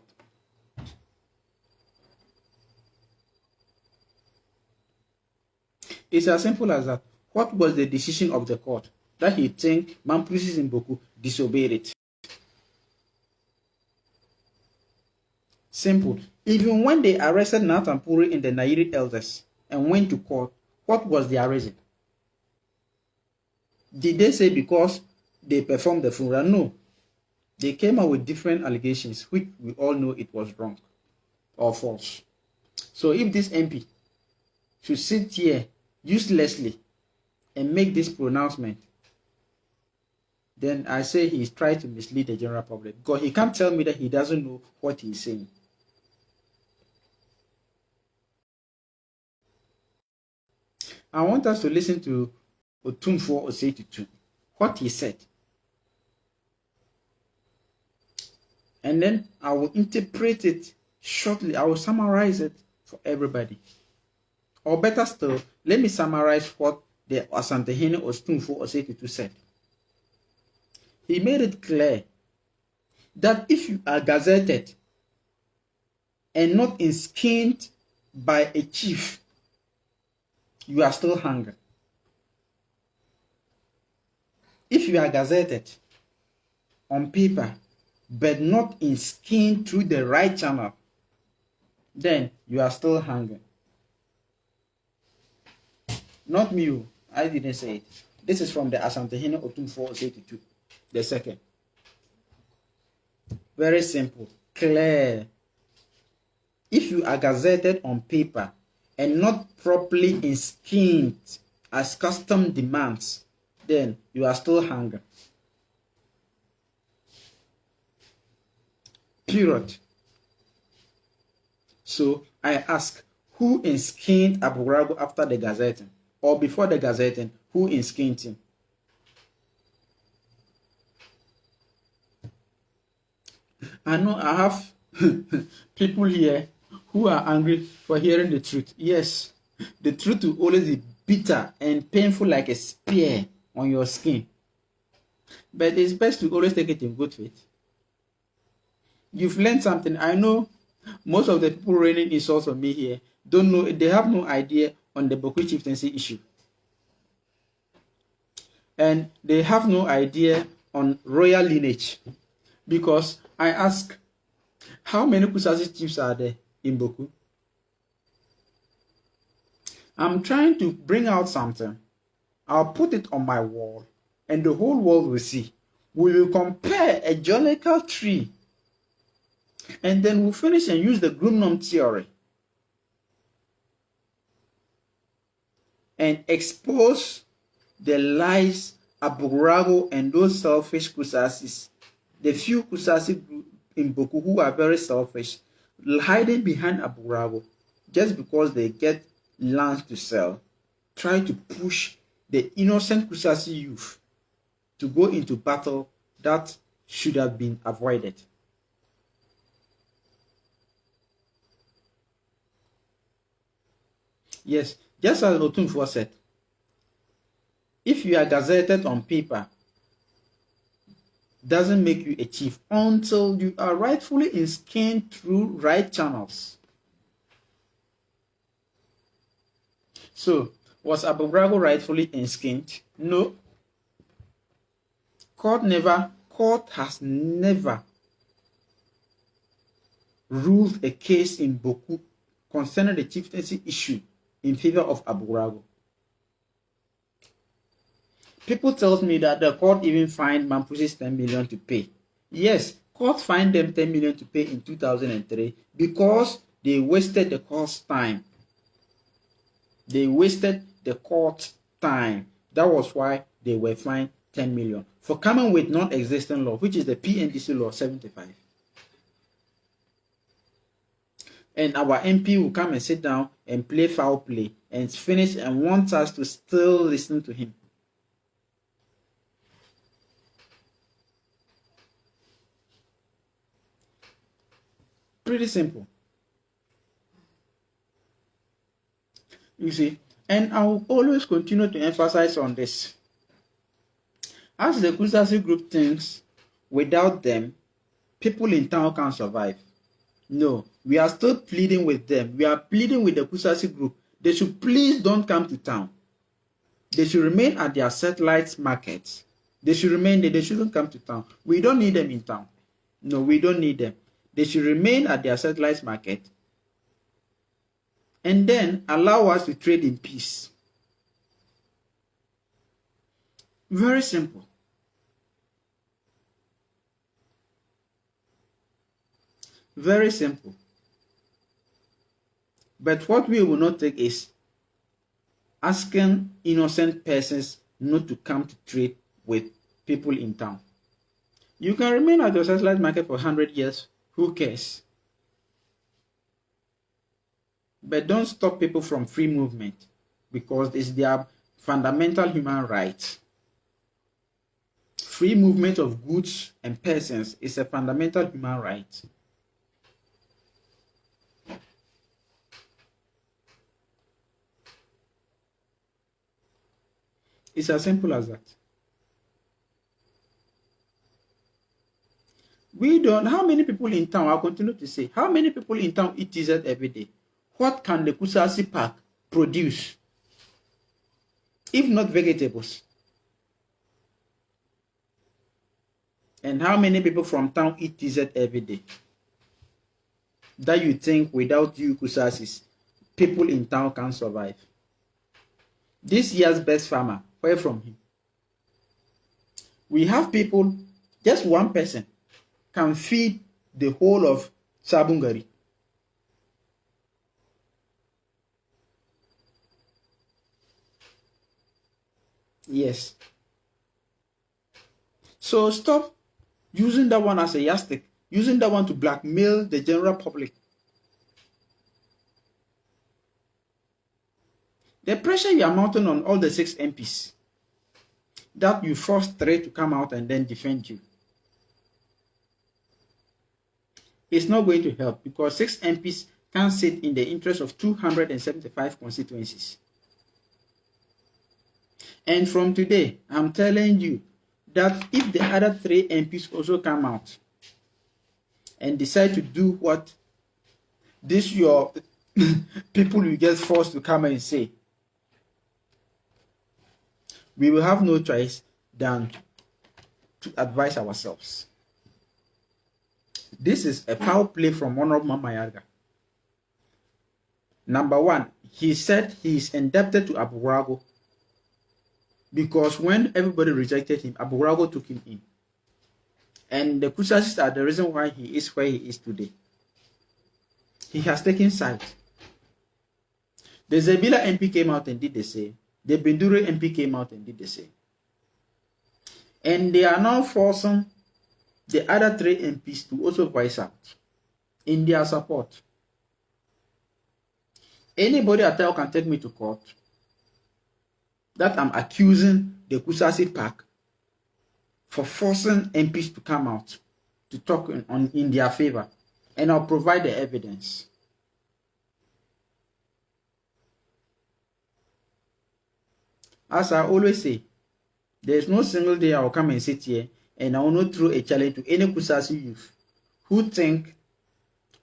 It's as simple as that. What was the decision of the court? That he think Mamprusis in Bawku disobeyed it. Simple. Even when they arrested Natampuri in the Nairi elders and went to court, what was their reason? Did they say because they performed the funeral? No. They came out with different allegations, which we all know it was wrong or false. So if this MP should sit here uselessly and make this pronouncement, then I say he's trying to mislead the general public, because he can't tell me that he doesn't know what he's saying. I want us to listen to Otumfuo Osei-Tutu, what he said. And then I will interpret it shortly. I will summarize it for everybody. Or better still, let me summarize what the Asantehene Otumfuo Osei-Tutu said. He made it clear that if you are gazetted and not skinned by a chief, you are still hungry. If you are gazetted on paper but not in skin through the right channel, then you are still hungry. Not me, I didn't say it. This is from the Asantehene Otumfuo Osei-Tutu, the second. Very simple, clear. If you are gazetted on paper and not properly skinned as custom demands, then you are still hungry. Period. So I ask, who skinned Aburago after the gazetting? Or before the gazetting, who skinned him? I know I have people here who are angry for hearing the truth. Yes, the truth will always be bitter and painful like a spear on your skin. But it's best to always take it in good faith. You've learned something. I know most of the people raining insults on me here don't know, they have no idea on the Bawku chieftaincy issue. And they have no idea on royal lineage. Because I ask, how many Kusasis chiefs are there in Bawku? I'm trying to bring out something. I'll put it on my wall and the whole world will see. We will compare a geological tree and then we'll finish and use the Grumnom theory and expose the lies Aburago and those selfish Kusasis, the few Kusasis in Bawku who are very selfish, hiding behind Aburago just because they get lands to sell, try to push the innocent Kusasi youth to go into battle that should have been avoided. Yes, just as Otunfo said, if you are gazetted on paper, doesn't make you a chief until you are rightfully skinned through right channels. So, was Abubrago rightfully skinned? No. Court has never ruled a case in Bawku concerning the chieftaincy issue in favor of Abubrago. People tell me that the court even fined Mamprusis 10 million to pay. Yes, court fined them 10 million to pay in 2003 because they wasted the court's time. They wasted the court's time. That was why they were fined 10 million for coming with non-existent law, which is the PNDC law 75. And our MP will come and sit down and play foul play and finish and wants us to still listen to him. Pretty simple. You see, and I will always continue to emphasize on this. As the Kusasis group thinks, without them, people in town can't survive. No, we are still pleading with them. We are pleading with the Kusasis group. They should please don't come to town. They should remain at their satellite markets. They should remain there. They shouldn't come to town. We don't need them in town. No, we don't need them. They should remain at their satellite market and then allow us to trade in peace. Very simple. Very simple. But what we will not take is asking innocent persons not to come to trade with people in town. You can remain at your satellite market for 100 years. Who cares? But don't stop people from free movement because it's their fundamental human right. Free movement of goods and persons is a fundamental human right. It's as simple as that. We don't, how many people in town, I'll continue to say, how many people in town eat dessert every day? What can the Kusasis Park produce? If not vegetables. And how many people from town eat dessert every day? That you think without you Kusasis, people in town can survive. This year's best farmer, where from him? We have people, just one person can feed the whole of Sabungari. Yes. So stop using that one as a yardstick, using that one to blackmail the general public. The pressure you are mounting on all the 6 MPs, that you force 3 to come out and then defend you, it's not going to help because 6 MPs can't sit in the interest of 275 constituencies. And from today, I'm telling you that if the other 3 MPs also come out and decide to do what this your people will get forced to come and say, we will have no choice than to advise ourselves. This is a foul play from Honorable Mamayarga. Number 1, he said he is indebted to Abubrago because when everybody rejected him, Abubrago took him in. And the Kusasis are the reason why he is where he is today. He has taken sides. The Zebila MP came out and did the same. The Bindure MP came out and did the same. And they are now forcing the other 3 MPs to also voice out in their support. Anybody at all can take me to court that I'm accusing the Kusasis Park for forcing MPs to come out to talk in their favor, and I'll provide the evidence. As I always say, there's no single day I will come and sit here and I will not throw a challenge to any Kusasi youth who think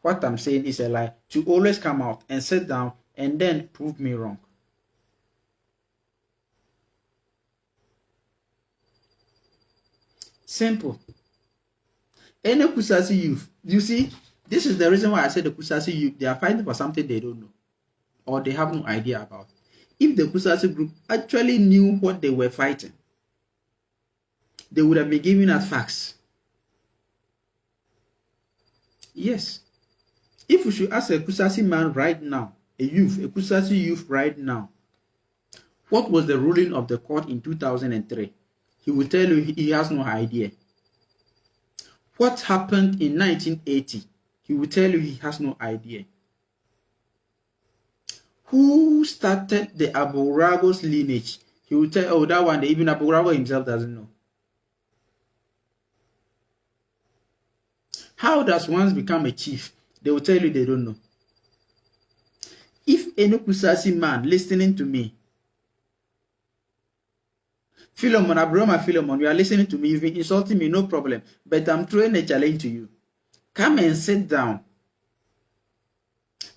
what I'm saying is a lie to always come out and sit down and then prove me wrong. Simple. Any Kusasi youth, you see, this is the reason why I said the Kusasi youth, they are fighting for something they don't know or they have no idea about. If the Kusasi group actually knew what they were fighting, they would have been giving us facts. Yes. If we should ask a Kusasi man right now, a Kusasi youth right now, what was the ruling of the court in 2003? He will tell you he has no idea. What happened in 1980? He will tell you he has no idea. Who started the Aburagos lineage? He will tell, oh, that one, even Aburago himself doesn't know. How does one become a chief? They will tell you they don't know. If any Kusasi man listening to me, Philemon, Abroma Philemon, you are listening to me, you've been insulting me, no problem. But I'm throwing a challenge to you. Come and sit down.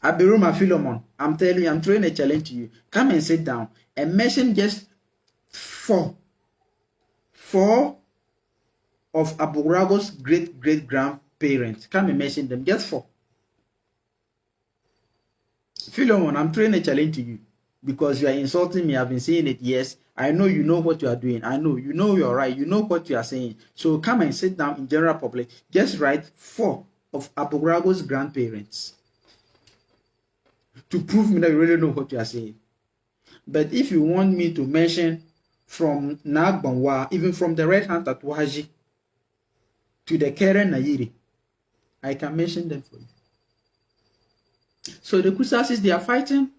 Abroma Philemon, I'm telling you, I'm throwing a challenge to you. Come and sit down and mention just four of Aburago's great-great-grandparents. Come and mention them, just 4. Philemon, I'm throwing a challenge to you because you are insulting me. I've been saying it. Yes, I know you know what you are doing. I know you know you're right. You know what you are saying. So come and sit down in general public. Just write 4 of Aburago's grandparents to prove me that you really know what you are saying. But if you want me to mention from Nagbanwa, even from the right hand Tatuaji to the Keren Nayiri, I can mention them for you. So the Kusasis, they are fighting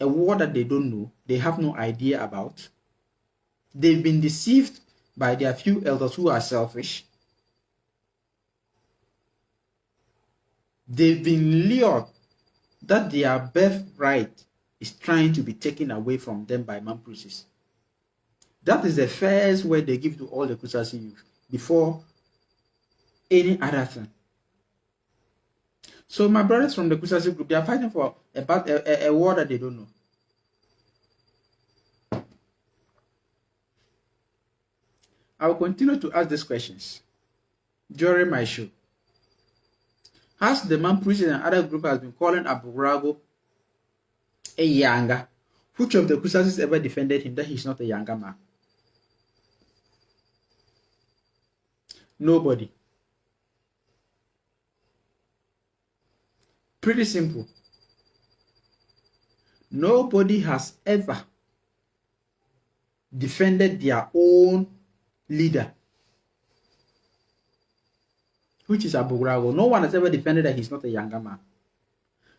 a war that they don't know, they have no idea about. They've been deceived by their few elders who are selfish. They've been lured that their birthright is trying to be taken away from them by Mamprusis. That is the first word they give to all the Kusasi youth before any other thing. So my brothers from the Kusasi group, they are fighting for a war that they don't know. I will continue to ask these questions during my show. As the Mamprusis and other group has been calling Aburago a younger, which of the Kusasis ever defended him that he's not a younger man? Nobody. Pretty simple. Nobody has ever defended their own leader, which is Aburago. No one has ever defended that he's not a younger man.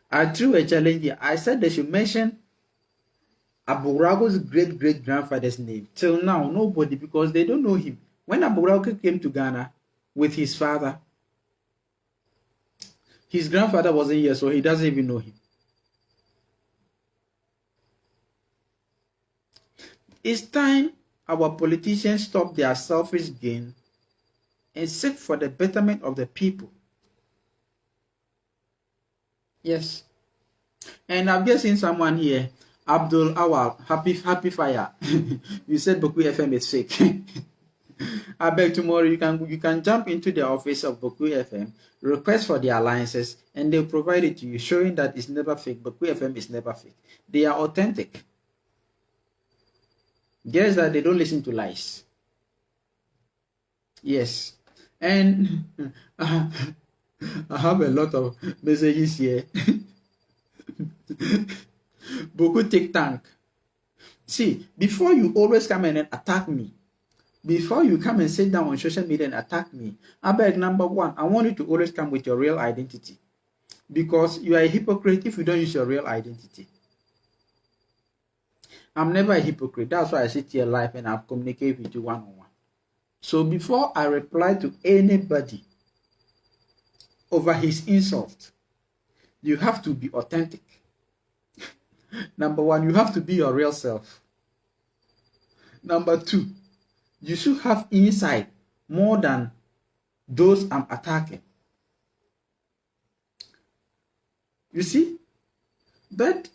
I threw a challenge here. I said they should mention Aburago's great-great-grandfather's name. Till now, nobody, because they don't know him. When Aburago came to Ghana with his father, his grandfather wasn't here, so he doesn't even know him. It's time our politicians stop their selfish gain and seek for the betterment of the people. Yes. And I've just seen someone here, Abdul Awal, happy fire. You said Bawku FM is fake. I beg tomorrow you can jump into the office of Bawku FM, request for the alliances, and they'll provide it to you, showing that it's never fake. Bawku FM is never fake. They are authentic. Just that they don't listen to lies. Yes. And I have a lot of messages here. Bawku take tank. See, before you always come in and attack me, before you come and sit down on social media and attack me, I beg, number one, I want you to always come with your real identity. Because you are a hypocrite if you don't use your real identity. I'm never a hypocrite. That's why I sit here live and I communicate with you one-on-one. So before I reply to anybody over his insult, you have to be authentic. Number one, you have to be your real self. Number 2, you should have insight more than those I'm attacking. You see? But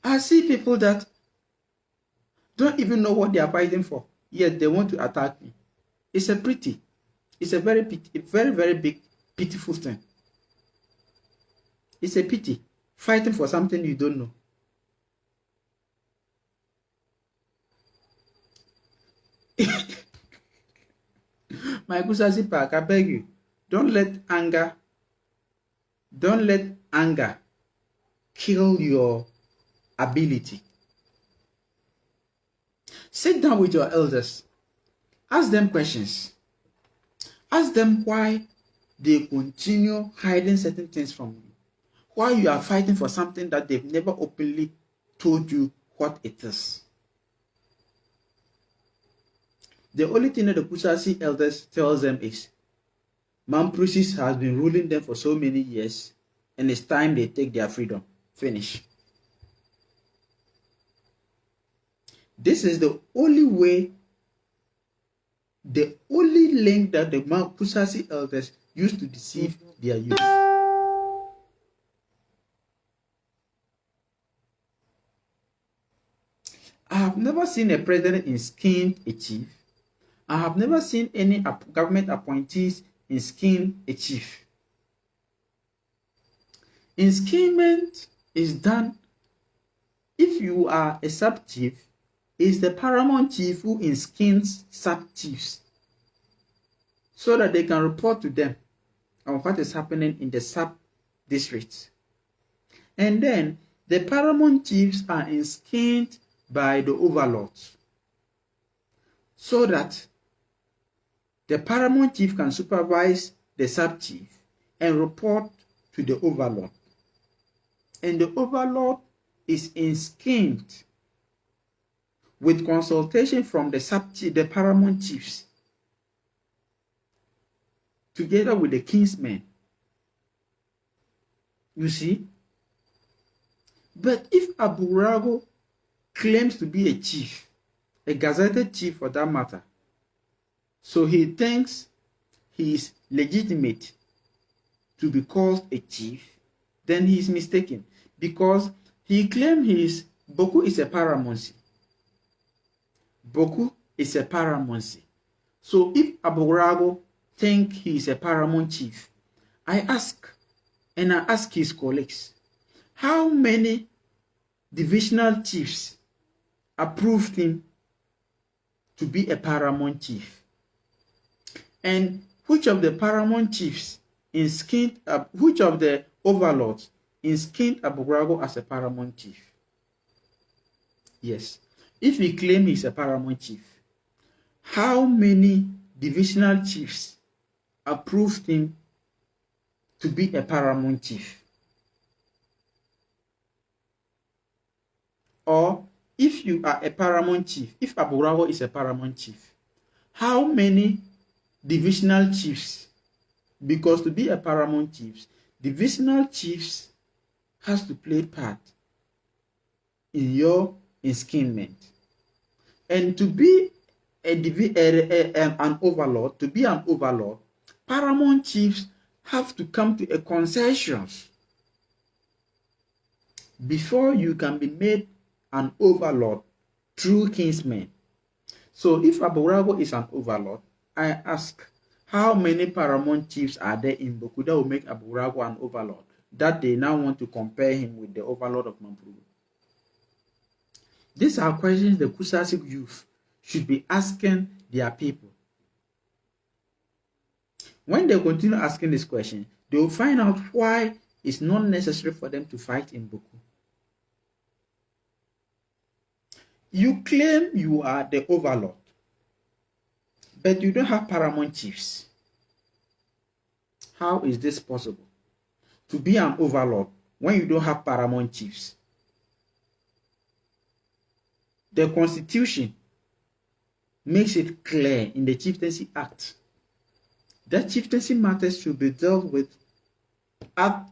I see people that don't even know what they are fighting for, yet they want to attack me. It's a very big, pitiful thing. It's a pity, fighting for something you don't know. My Kusasis Park, I beg you, don't let anger kill your ability. Sit down with your elders. Ask them questions. Ask them why they continue hiding certain things from you. Why you are fighting for something that they've never openly told you what it is. The only thing that the Kusasis elders tells them is Mamprusis has been ruling them for so many years, and it's time they take their freedom. Finish. This is the only way, the only link that the Kusasis elders used to deceive their youth. I have never seen a president enskin a chief. I have never seen any government appointees enskin a chief. Enskinment is done if you are a sub-chief. It's the paramount chief who enskins sub-chiefs so that they can report to them on what is happening in the sub-districts. And then the paramount chiefs are enskinned by the overlords so that the paramount chief can supervise the sub-chief and report to the overlord. And the overlord is enskinned with consultation from the sub-chief, the paramount chiefs, together with the kingsmen. You see? But if Abu Rago claims to be a chief, a gazetted chief for that matter, so he thinks he is legitimate to be called a chief, then he is mistaken, because he claims Bawku is a paramountcy. Bawku is a paramountcy. So if Abu Rago thinks he is a paramount chief, I ask his colleagues, how many divisional chiefs approved him to be a paramount chief? And which of the paramount chiefs which of the overlords enskinned Abu Rago as a paramount chief? Yes. If he claims he's a paramount chief, how many divisional chiefs approved him to be a paramount chief? Or if you are a paramount chief, if Abu Rago is a paramount chief, how many divisional chiefs? Because to be a paramount chief, divisional chiefs has to play part in your enskinment. And to be an overlord, paramount chiefs have to come to a consensus before you can be made an overlord through kingsmen. So if Abu Rago is an overlord, I ask, how many paramount chiefs are there in Bawku that will make Abu Rago an overlord, that they now want to compare him with the overlord of Mamprusis? These are questions the Kusasis youth should be asking their people. When they continue asking this question, they will find out why it's not necessary for them to fight in Bawku. You claim you are the overlord, but you don't have paramount chiefs. How is this possible? To be an overlord when you don't have paramount chiefs? The Constitution makes it clear in the Chieftaincy Act that chieftaincy matters should be dealt with at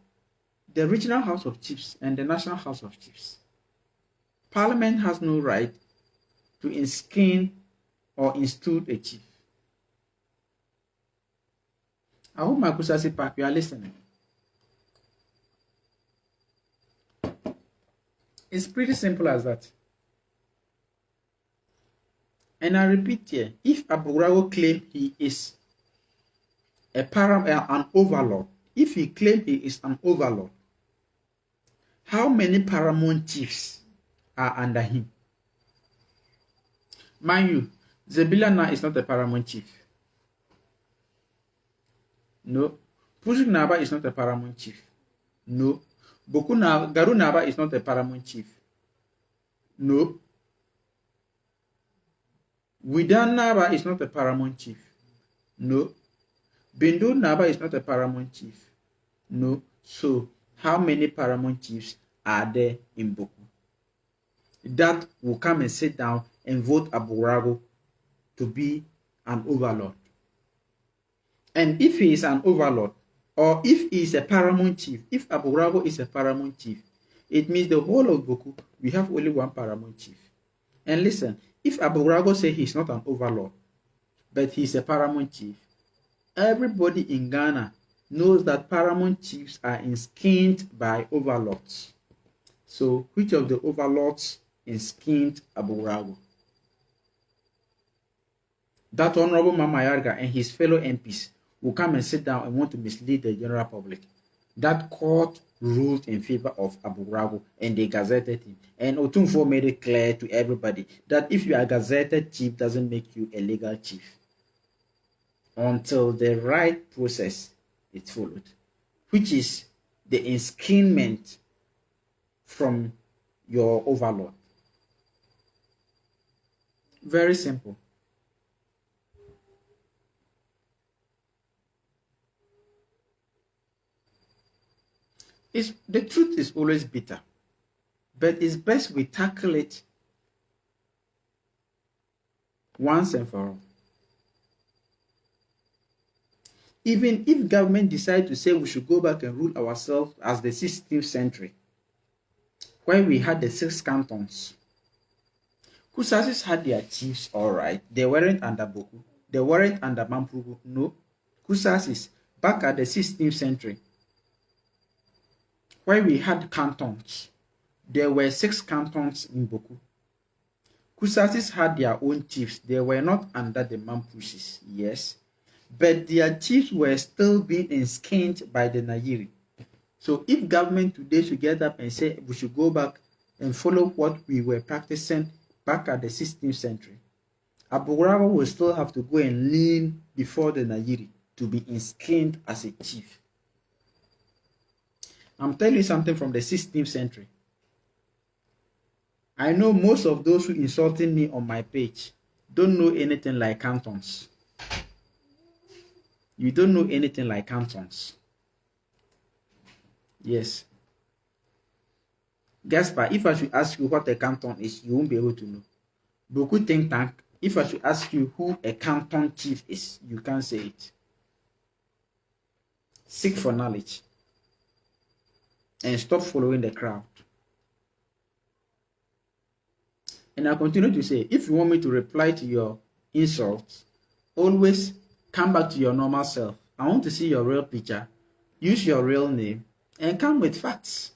the Regional House of Chiefs and the National House of Chiefs. Parliament has no right to inskin or install a chief. I hope my Kusasi Park, you are listening. It's pretty simple as that. And I repeat here, if Aburago claims he is an overlord, if he claims he is an overlord, how many paramount chiefs are under him? Mind you, Zebilana is not a paramount chief. No. Pusuk Naba is not a paramount chief. No. Garu Naba is not a paramount chief. No. Widan Naba is not a paramount chief. No. Bindo Naba is not a paramount chief. No. So, how many paramount chiefs are there in Bawku that will come and sit down and vote Aburago to be an overlord? And if he is an overlord, or if he is a paramount chief, if Aburago is a paramount chief, it means the whole of Bawku, we have only one paramount chief. And listen, if Aburago says he's not an overlord, but he's a paramount chief, everybody in Ghana knows that paramount chiefs are inskinned by overlords. So, which of the overlords inskinned Aburago? That Honorable Mama Yarga and his fellow MPs will come and sit down and want to mislead the general public. That court ruled in favor of Aburago and they gazetted him. And Otunfo made it clear to everybody that if you are gazetted chief doesn't make you a legal chief until the right process is followed, which is the inskinment from your overlord. Very simple. The truth is always bitter, but it's best we tackle it once and for all. Even if government decide to say we should go back and rule ourselves as the 16th century, when we had the 6 cantons, Kusasis had their chiefs, all right. They weren't under Bawku. They weren't under Mamprusis. No. Kusasis, back at the 16th century, when we had cantons, there were 6 cantons in Bawku. Kusasis had their own chiefs. They were not under the Mamprusis, yes. But their chiefs were still being inskinned by the Nayiri. So if government today should get up and say we should go back and follow what we were practicing back at the 16th century, Aburago will still have to go and lean before the Nayiri to be inskinned as a chief. I'm telling you something from the 16th century. I know most of those who insulted me on my page don't know anything like cantons. You don't know anything like cantons. Yes. Gaspar, if I should ask you what a canton is, you won't be able to know. Bawku think tank, if I should ask you who a canton chief is, you can't say it. Seek for knowledge. And stop following the crowd. And I continue to say, if you want me to reply to your insults, always come back to your normal self. I want to see your real picture. Use your real name and come with facts.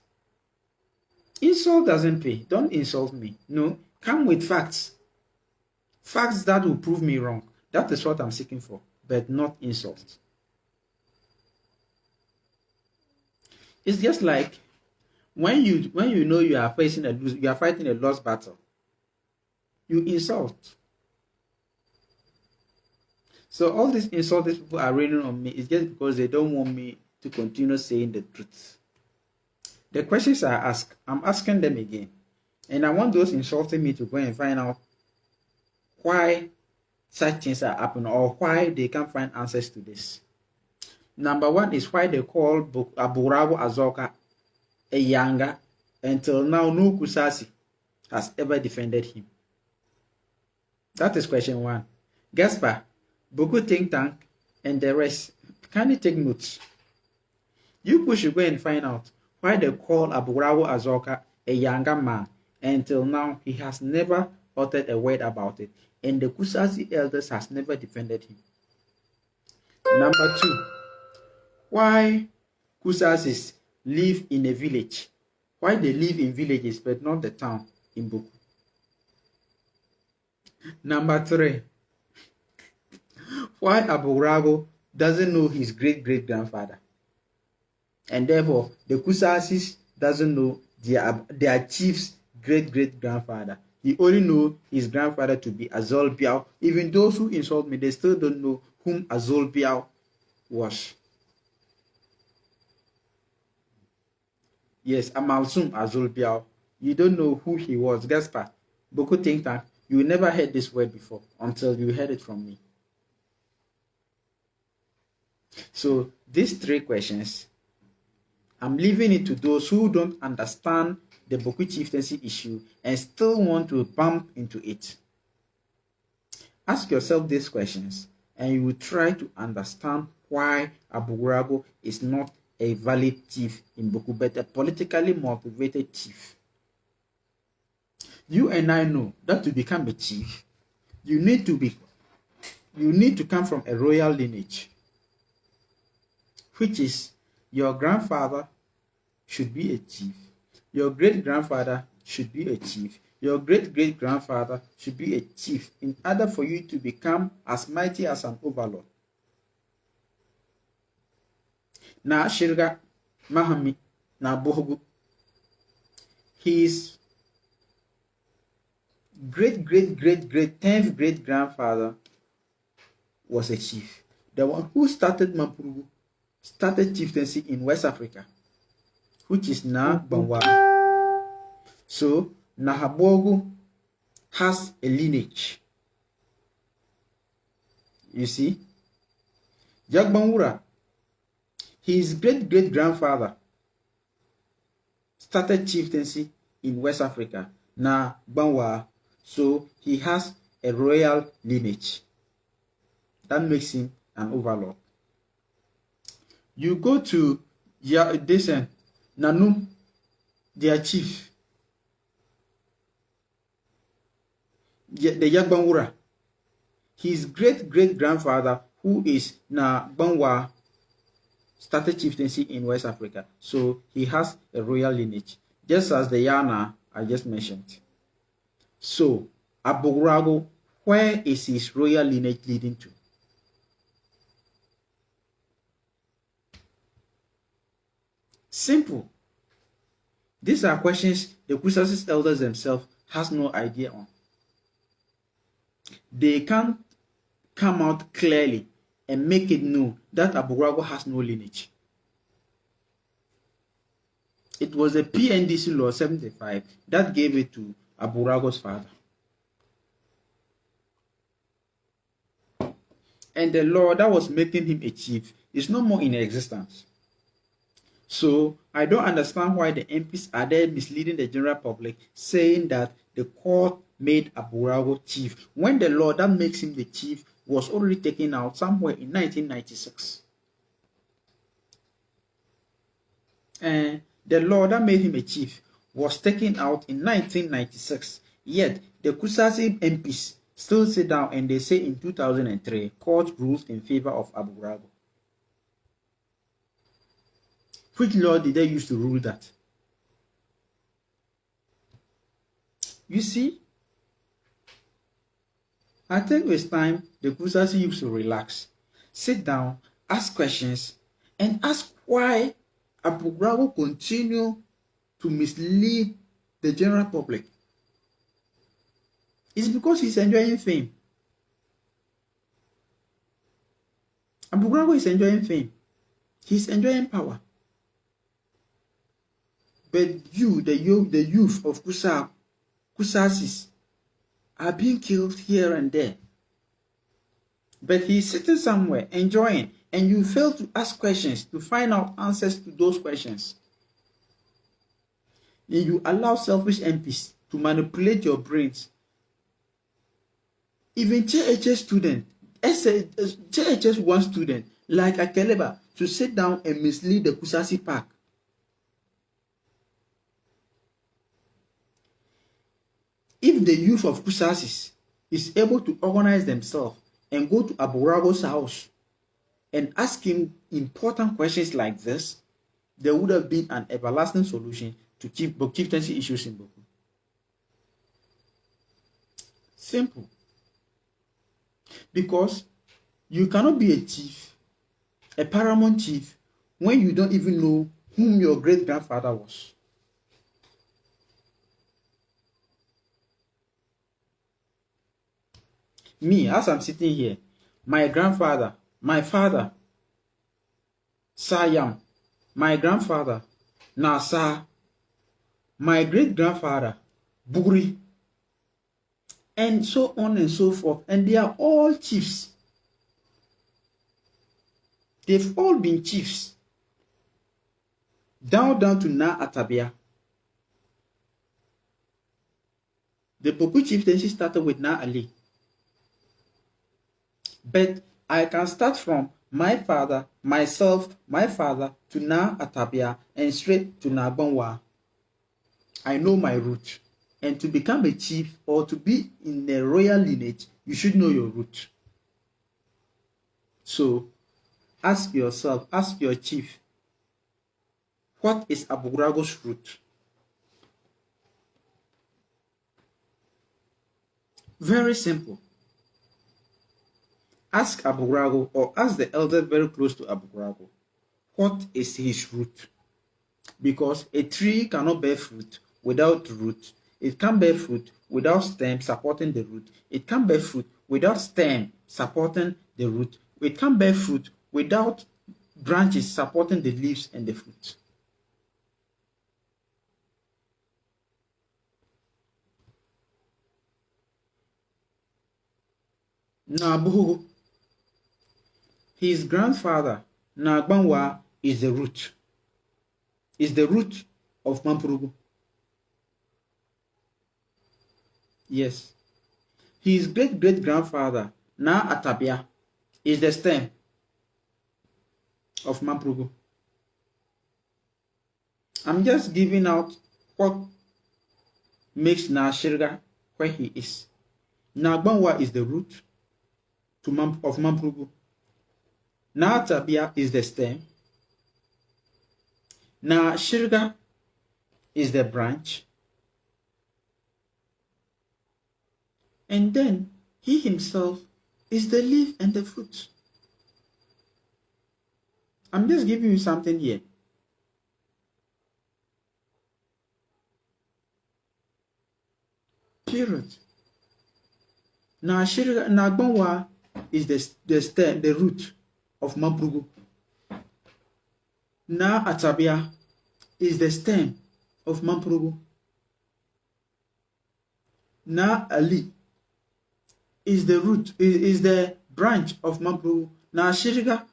Insult doesn't pay. Don't insult me. No, come with facts. Facts that will prove me wrong. That is what I'm seeking for, but not insults. It's just like when you know you are fighting a lost battle, you insult. So all these insults these people are raining on me is just because they don't want me to continue saying the truth. The questions I ask, I'm asking them again. And I want those insulting me to go and find out why such things are happening or why they can't find answers to this. Number one is why they call Aburago Azoka a younger. Until now, no Kusasi has ever defended him. That is question one. Gaspar, Bawku think tank, and the rest, kindly take notes. You should go and find out why they call Aburago Azoka a younger man. Until now, he has never uttered a word about it, and the Kusasi elders has never defended him. Number 2, why Kusasis live in a village? Why they live in villages but not the town in Bawku? Number 3, why Aburago doesn't know his great-great-grandfather, and therefore the Kusasis doesn't know their chief's great-great-grandfather. He only know his grandfather to be Azol Biao. Even those who insult me, they still don't know whom Azol Biao was. Yes, Amalsum Azol Biao. You don't know who he was. Gaspar, Bawku think tank, you never heard this word before until you heard it from me. So these 3 questions, I'm leaving it to those who don't understand the Bawku chieftaincy issue and still want to bump into it. Ask yourself these questions and you will try to understand why Aburago is not a valid chief in Bawku, but a politically motivated chief. You and I know that to become a chief, you need to come from a royal lineage, which is your grandfather should be a chief, your great-grandfather should be a chief, your great-great-grandfather should be a chief in order for you to become as mighty as an overlord. Na Shirga Mahami na Bohogu, his great-great-great-great 10th great-grandfather was a chief. The one who started Mamprusis, started chieftaincy in West Africa, which is now Banwa. So Nahabogu has a lineage. You see? Jagbanwura, his great-great-grandfather started chieftaincy in West Africa, na Banwa. So he has a royal lineage. That makes him an overlord. You go to Desen, Nanum, their chief, the Yagbanwura, his great-great-grandfather, who is Na Banwa, started chieftaincy in West Africa. So he has a royal lineage, just as the Yana I just mentioned. So Aburago, where is his royal lineage leading to? Simple. These are questions the Kusasis elders themselves has no idea on. They can't come out clearly and make it known that Aburago has no lineage. It was the PNDC law 75 that gave it to Aburago's father. And the law that was making him a chief is no more in existence. So I don't understand why the MPs are there misleading the general public, saying that the court made Aburago chief, when the law that makes him the chief was already taken out somewhere in 1996. And the law that made him a chief was taken out in 1996. Yet the Kusasi MPs still sit down and they say in 2003, court ruled in favor of Aburago. Which law did they use to rule that? You see, I think it's time the Kusasi used to relax, sit down, ask questions, and ask why Aburago continue to mislead the general public. It's because he's enjoying fame. Aburago is enjoying fame. He's enjoying power. But you, the youth of Kusasis, are being killed here and there. But he's sitting somewhere enjoying, and you fail to ask questions to find out answers to those questions. And you allow selfish MPs to manipulate your brains. Even JHS student, JHS 1 student like Akeleba, to sit down and mislead the Kusasi Park. if the youth of Kusasis is able to organize themselves and go to Aburago's house and ask him important questions like this, there would have been an everlasting solution to chieftaincy issues in Bawku. Simple. Because you cannot be a chief, a paramount chief, when you don't even know whom your great-grandfather was. Me, as I'm sitting here, my grandfather, my father, Sayam, my grandfather, Nasa, my great-grandfather, Buri, and so on and so forth. And they are all chiefs. They've all been chiefs. Down to Na Atabia. The Bawku chieftaincy started with Na Ali. But I can start from my father, myself, my father, to Na Atabia, and straight to Na Banwa. I know my root. And to become a chief or to be in a royal lineage, you should know your root. So, ask yourself, ask your chief, what is Aburago's root? Very simple. Ask Aburago or ask the elder very close to Aburago, what is his root? Because a tree cannot bear fruit without root. It can't bear fruit without stem supporting the root. It can't bear fruit without stem supporting the root. It can't bear fruit without branches supporting the leaves and the fruit. Nabuhu, his grandfather, Nagbanwa, is the root. Is the root of Mamprusis. Yes. His great-great-grandfather, Na Atabia, is the stem of Mamprusis. I'm just giving out what makes Na Shirga where he is. Nagbanwa is the root of Mamprusis. Na Atabia is the stem. Na Shirga is the branch. And then he himself is the leaf and the fruit. I'm just giving you something here. Period. Now, Nagbanwa is the stem, the root of Mamprusis. Na Atabia is the stem of Mamprusis. Na Ali is the root, is the branch of Mamprusis. Na Shiriga,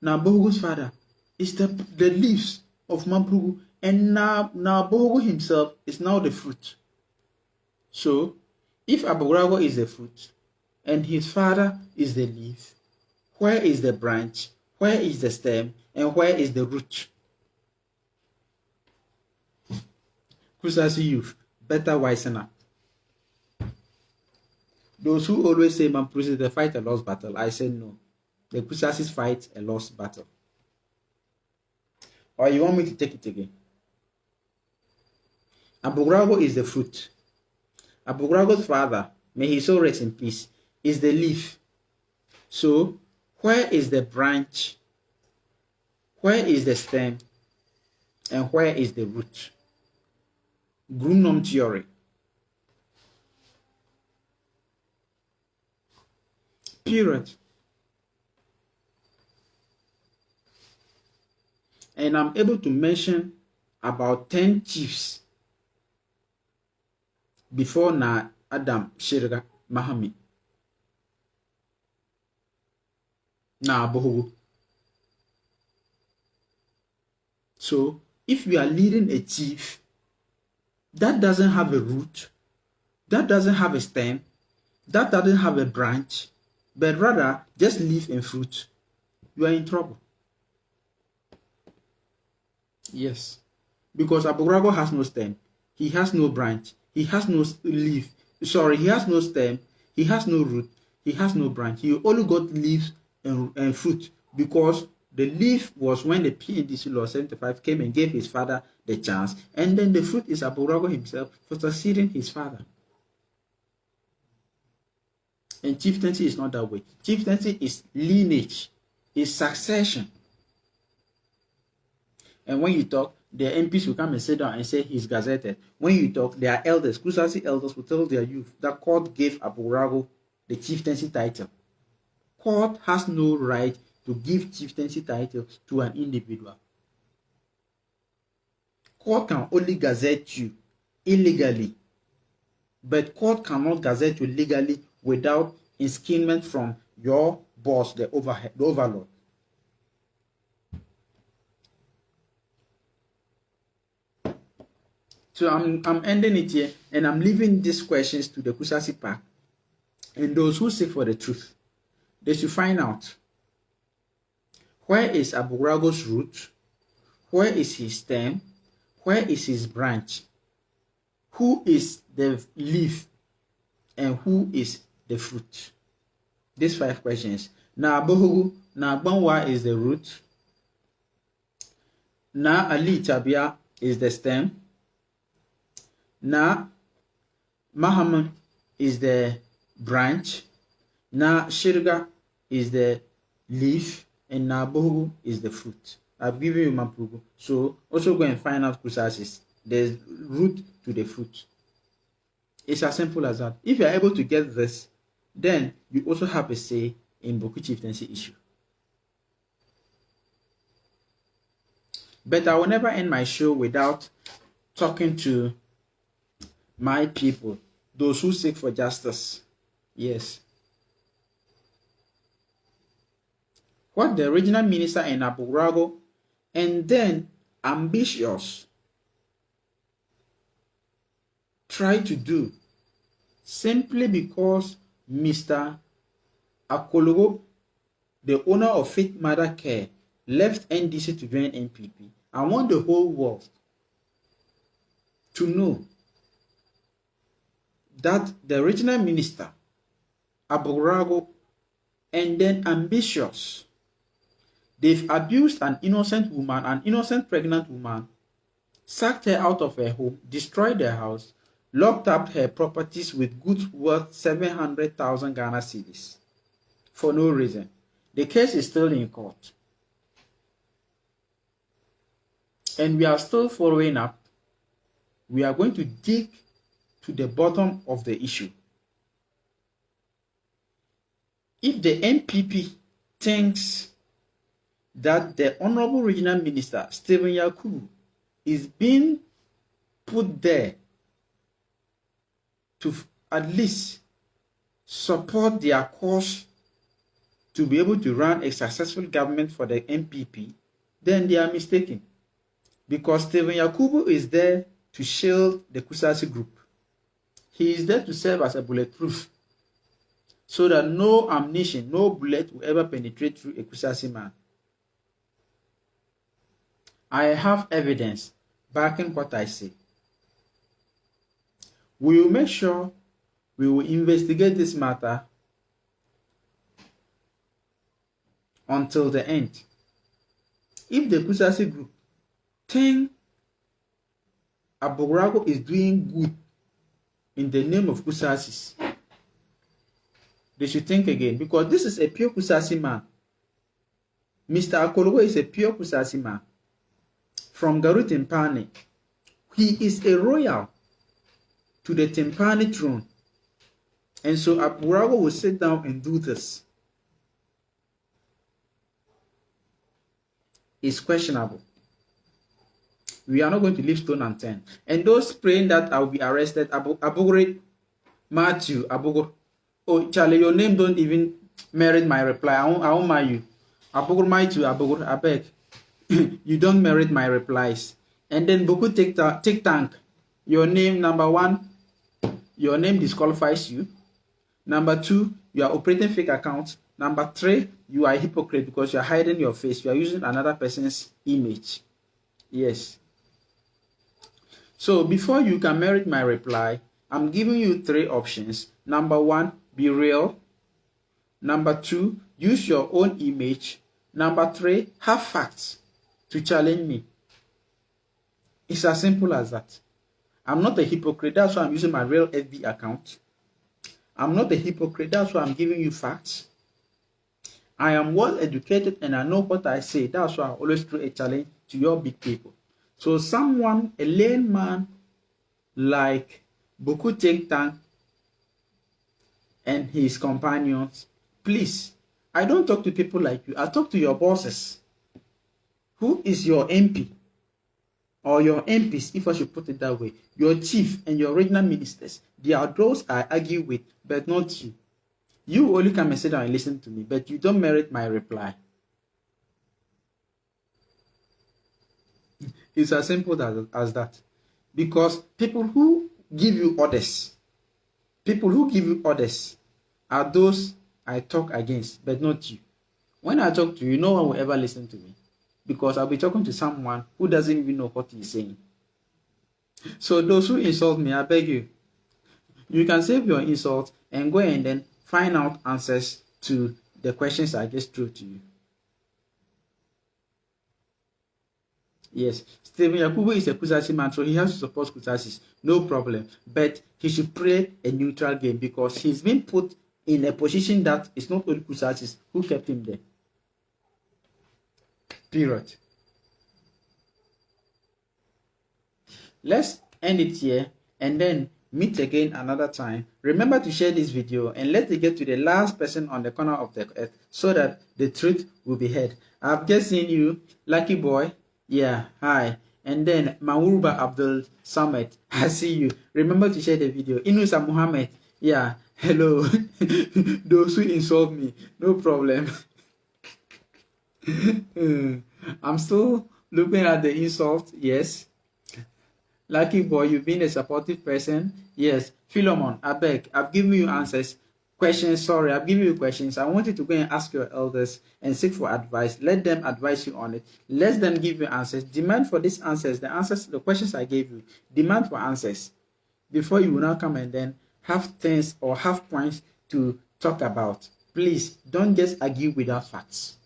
Na Bohugu's father, is the leaves of Mamprusis. And Na Bohugu himself is now the fruit. So, if Aburago is the fruit, and his father is the leaf, where is the branch, where is the stem, and where is the root? Kusasis youth, better wisen up. Those who always say Mamprusis, they fight a lost battle, I say no. The Kusasis fight a lost battle. Or you want me to take it again? Aburago is the fruit. Aburago's father, may his soul rest in peace, is the leaf. So, where is the branch? Where is the stem? And where is the root? Grumnom theory. Period. And I'm able to mention about 10 chiefs before Na Adam Shirga Mahami. Na Bohugu. So, if you are leading a chief that doesn't have a root, that doesn't have a stem, that doesn't have a branch, but rather just leaf and fruit, you are in trouble. Yes. Because Aburago has no stem, he has no branch, He has no leaf. Sorry, he has no stem. He has no root. He has no branch. He only got leaves and fruit, because the leaf was when the PNDC law 75 came and gave his father the chance, and then the fruit is Aburago himself for succeeding his father. And chieftaincy is not that way. Chieftaincy is lineage, is succession. And when you talk, the MPs will come and sit down and say he's gazetted. When you talk, their elders, Kusasi elders, will tell their youth that court gave Aburago the chieftaincy title. Court has no right to give chieftaincy title to an individual. Court can only gazette you illegally, but court cannot gazette you legally without inskillment from your boss, the overlord. So I'm ending it here, and I'm leaving these questions to the Kusasi Park and those who seek for the truth. They should find out, where is Aburago's root? Where is his stem? Where is his branch? Who is the leaf? And who is the fruit? These 5 questions. Na Abohugu, na Banwa is the root. Na Ali Tabia is the stem. Na Mahamud is the branch. Na Shirga is the leaf. And Na Abohugu is the fruit. I've given you Mamprusis. So also go and find out Kusasis. There's root to the fruit. It's as simple as that. If you are able to get this, then you also have a say in Bawku chieftaincy issue. But I will never end my show without talking to my people, those who seek for justice. Yes. What the original minister in Aburago and then ambitious try to do, simply because Mr. Akologo, the owner of Faith Mother Care, left NDC to join NPP. I want the whole world to know that the original minister, Aburago, and then ambitious, they've abused an innocent woman, an innocent pregnant woman, sacked her out of her home, destroyed her house, locked up her properties with goods worth 700,000 Ghana cedis for no reason. The case is still in court. And we are still following up. We are going to dig to the bottom of the issue. If the NPP thinks that the Honorable Regional Minister, Stephen Yakubu, is being put there to at least support their cause to be able to run a successful government for the NPP, then they are mistaken. Because Stephen Yakubu is there to shield the Kusasi group. He is there to serve as a bulletproof, so that no ammunition, no bullet will ever penetrate through a Kusasi man. I have evidence backing what I say. We will make sure we will investigate this matter until the end. If the Kusasi group think Aburago is doing good in the name of Kusasis, they should think again, because this is a pure Kusasi man. Mr. Akologo is a pure Kusasi man from Garu Timpani. He is a royal to the Timpani throne. And so Aburago will sit down and do this. It's questionable. We are not going to leave stone unturned. And those praying that I will be arrested, Abugore, Matthew, Abugore, oh Charlie, your name don't even merit my reply. I won't marry you. Abugore, Matthew, Abugore, I beg. You don't merit my replies. And then Bawku take tank. Your name, number 1, your name disqualifies you. Number 2, you are operating fake accounts. Number 3, you are a hypocrite because you are hiding your face. You are using another person's image. Yes. So before you can merit my reply, I'm giving you 3 options. Number 1, be real. Number 2, use your own image. Number 3, have facts to challenge me. It's as simple as that. I'm not a hypocrite. That's why I'm using my real FB account. I'm not a hypocrite. That's why I'm giving you facts. I am well educated and I know what I say. That's why I always throw a challenge to your big people. So someone, a layman like Bawku Think Tank and his companions, please, I don't talk to people like you. I talk to your bosses. Who is your MP? Or your MPs, if I should put it that way. Your chief and your regional ministers. They are those I argue with, but not you. You only come and sit down and listen to me, but you don't merit my reply. It's as simple as that. Because people who give you orders, are those I talk against, but not you. When I talk to you, no one will ever listen to me. Because I'll be talking to someone who doesn't even know what he's saying. So those who insult me, I beg you, you can save your insult and go and then find out answers to the questions I just threw to you. Yes, Stephen Yakubu is a Kusasis man, so he has to support Kusasis. No problem. But he should play a neutral game because he's been put in a position that it's not only Kusasis who kept him there. Period. Let's end it here and then meet again another time. Remember to share this video and let's get to the last person on the corner of the earth so that the truth will be heard. I've just seen you, Lucky Boy. Yeah, hi. And then Mawuruba Abdul Samad, I see you. Remember to share the video. Inusa Muhammad, yeah, hello. Those who insult me, no problem. I'm still looking at the insult, yes. Lucky Boy, you've been a supportive person. Yes. Philemon, I beg, I've given you answers. Questions, sorry, I've given you questions. I want you to go and ask your elders and seek for advice. Let them advise you on it. Let them give you answers. Demand for these answers, the questions I gave you. Demand for answers. Before you will now come and then have things or have points to talk about. Please, don't just argue without facts.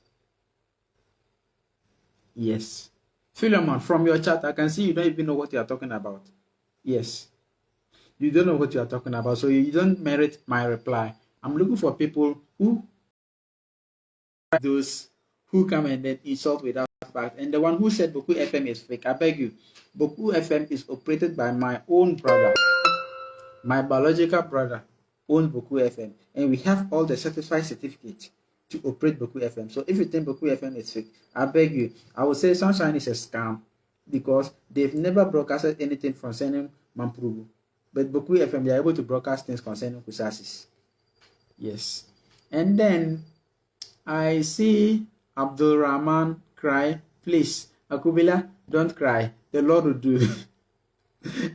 Yes. Philemon, from your chat, I can see you don't even know what you are talking about. Yes. You don't know what you are talking about, so you don't merit my reply. I'm looking for people who those who come and then insult without fact. And the one who said Bawku FM is fake, I beg you. Bawku FM is operated by my own brother. My biological brother owns Bawku FM. And we have all the certified certificates to operate Bawku FM. So if you think Bawku FM is fake, I beg you, I would say Sunshine is a scam because they've never broadcasted anything concerning Mamprusis. But Bawku FM, they are able to broadcast things concerning Kusasis. Yes. And then I see Abdul Rahman cry. Please, Akubila, don't cry. The Lord will do.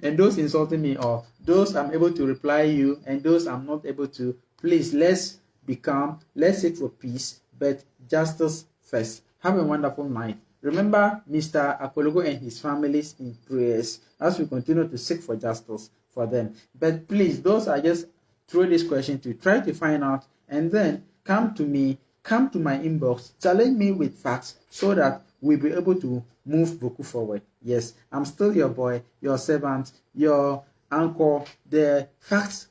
And those insulting me or those I'm able to reply you and those I'm not able to, please, let's be calm. Let's seek for peace, but justice first. Have a wonderful night. Remember Mr. Akologo and his families in prayers as we continue to seek for justice for them. But please, those I just throw this question to, try to find out and then come to me, come to my inbox, challenge me with facts so that we'll be able to move Bawku forward. Yes, I'm still your boy, your servant, your anchor, the facts,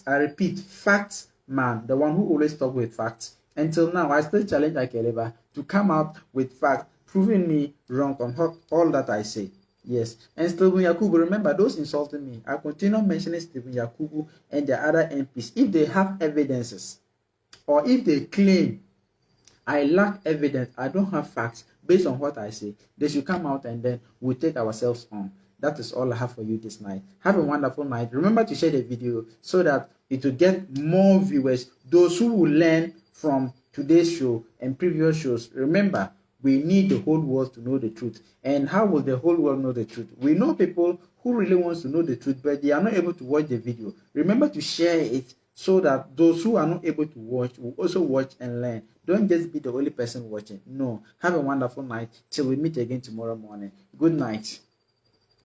I repeat, facts man, the one who always talk with facts. Until now, I still challenge Akeleba to come out with facts, proving me wrong on all that I say. Yes, and Stephen Yakubu, remember those insulting me. I continue mentioning Stephen Yakubu and the other MPs. If they have evidences, or if they claim I lack evidence, I don't have facts based on what I say, they should come out and then we'll take ourselves on. That is all I have for you this night. Have a wonderful night. Remember to share the video so that it will get more viewers, those who will learn from today's show and previous shows. Remember, we need the whole world to know the truth. And how will the whole world know the truth? We know people who really want to know the truth, but they are not able to watch the video. Remember to share it so that those who are not able to watch will also watch and learn. Don't just be the only person watching. No. Have a wonderful night till we meet again tomorrow morning. Good night.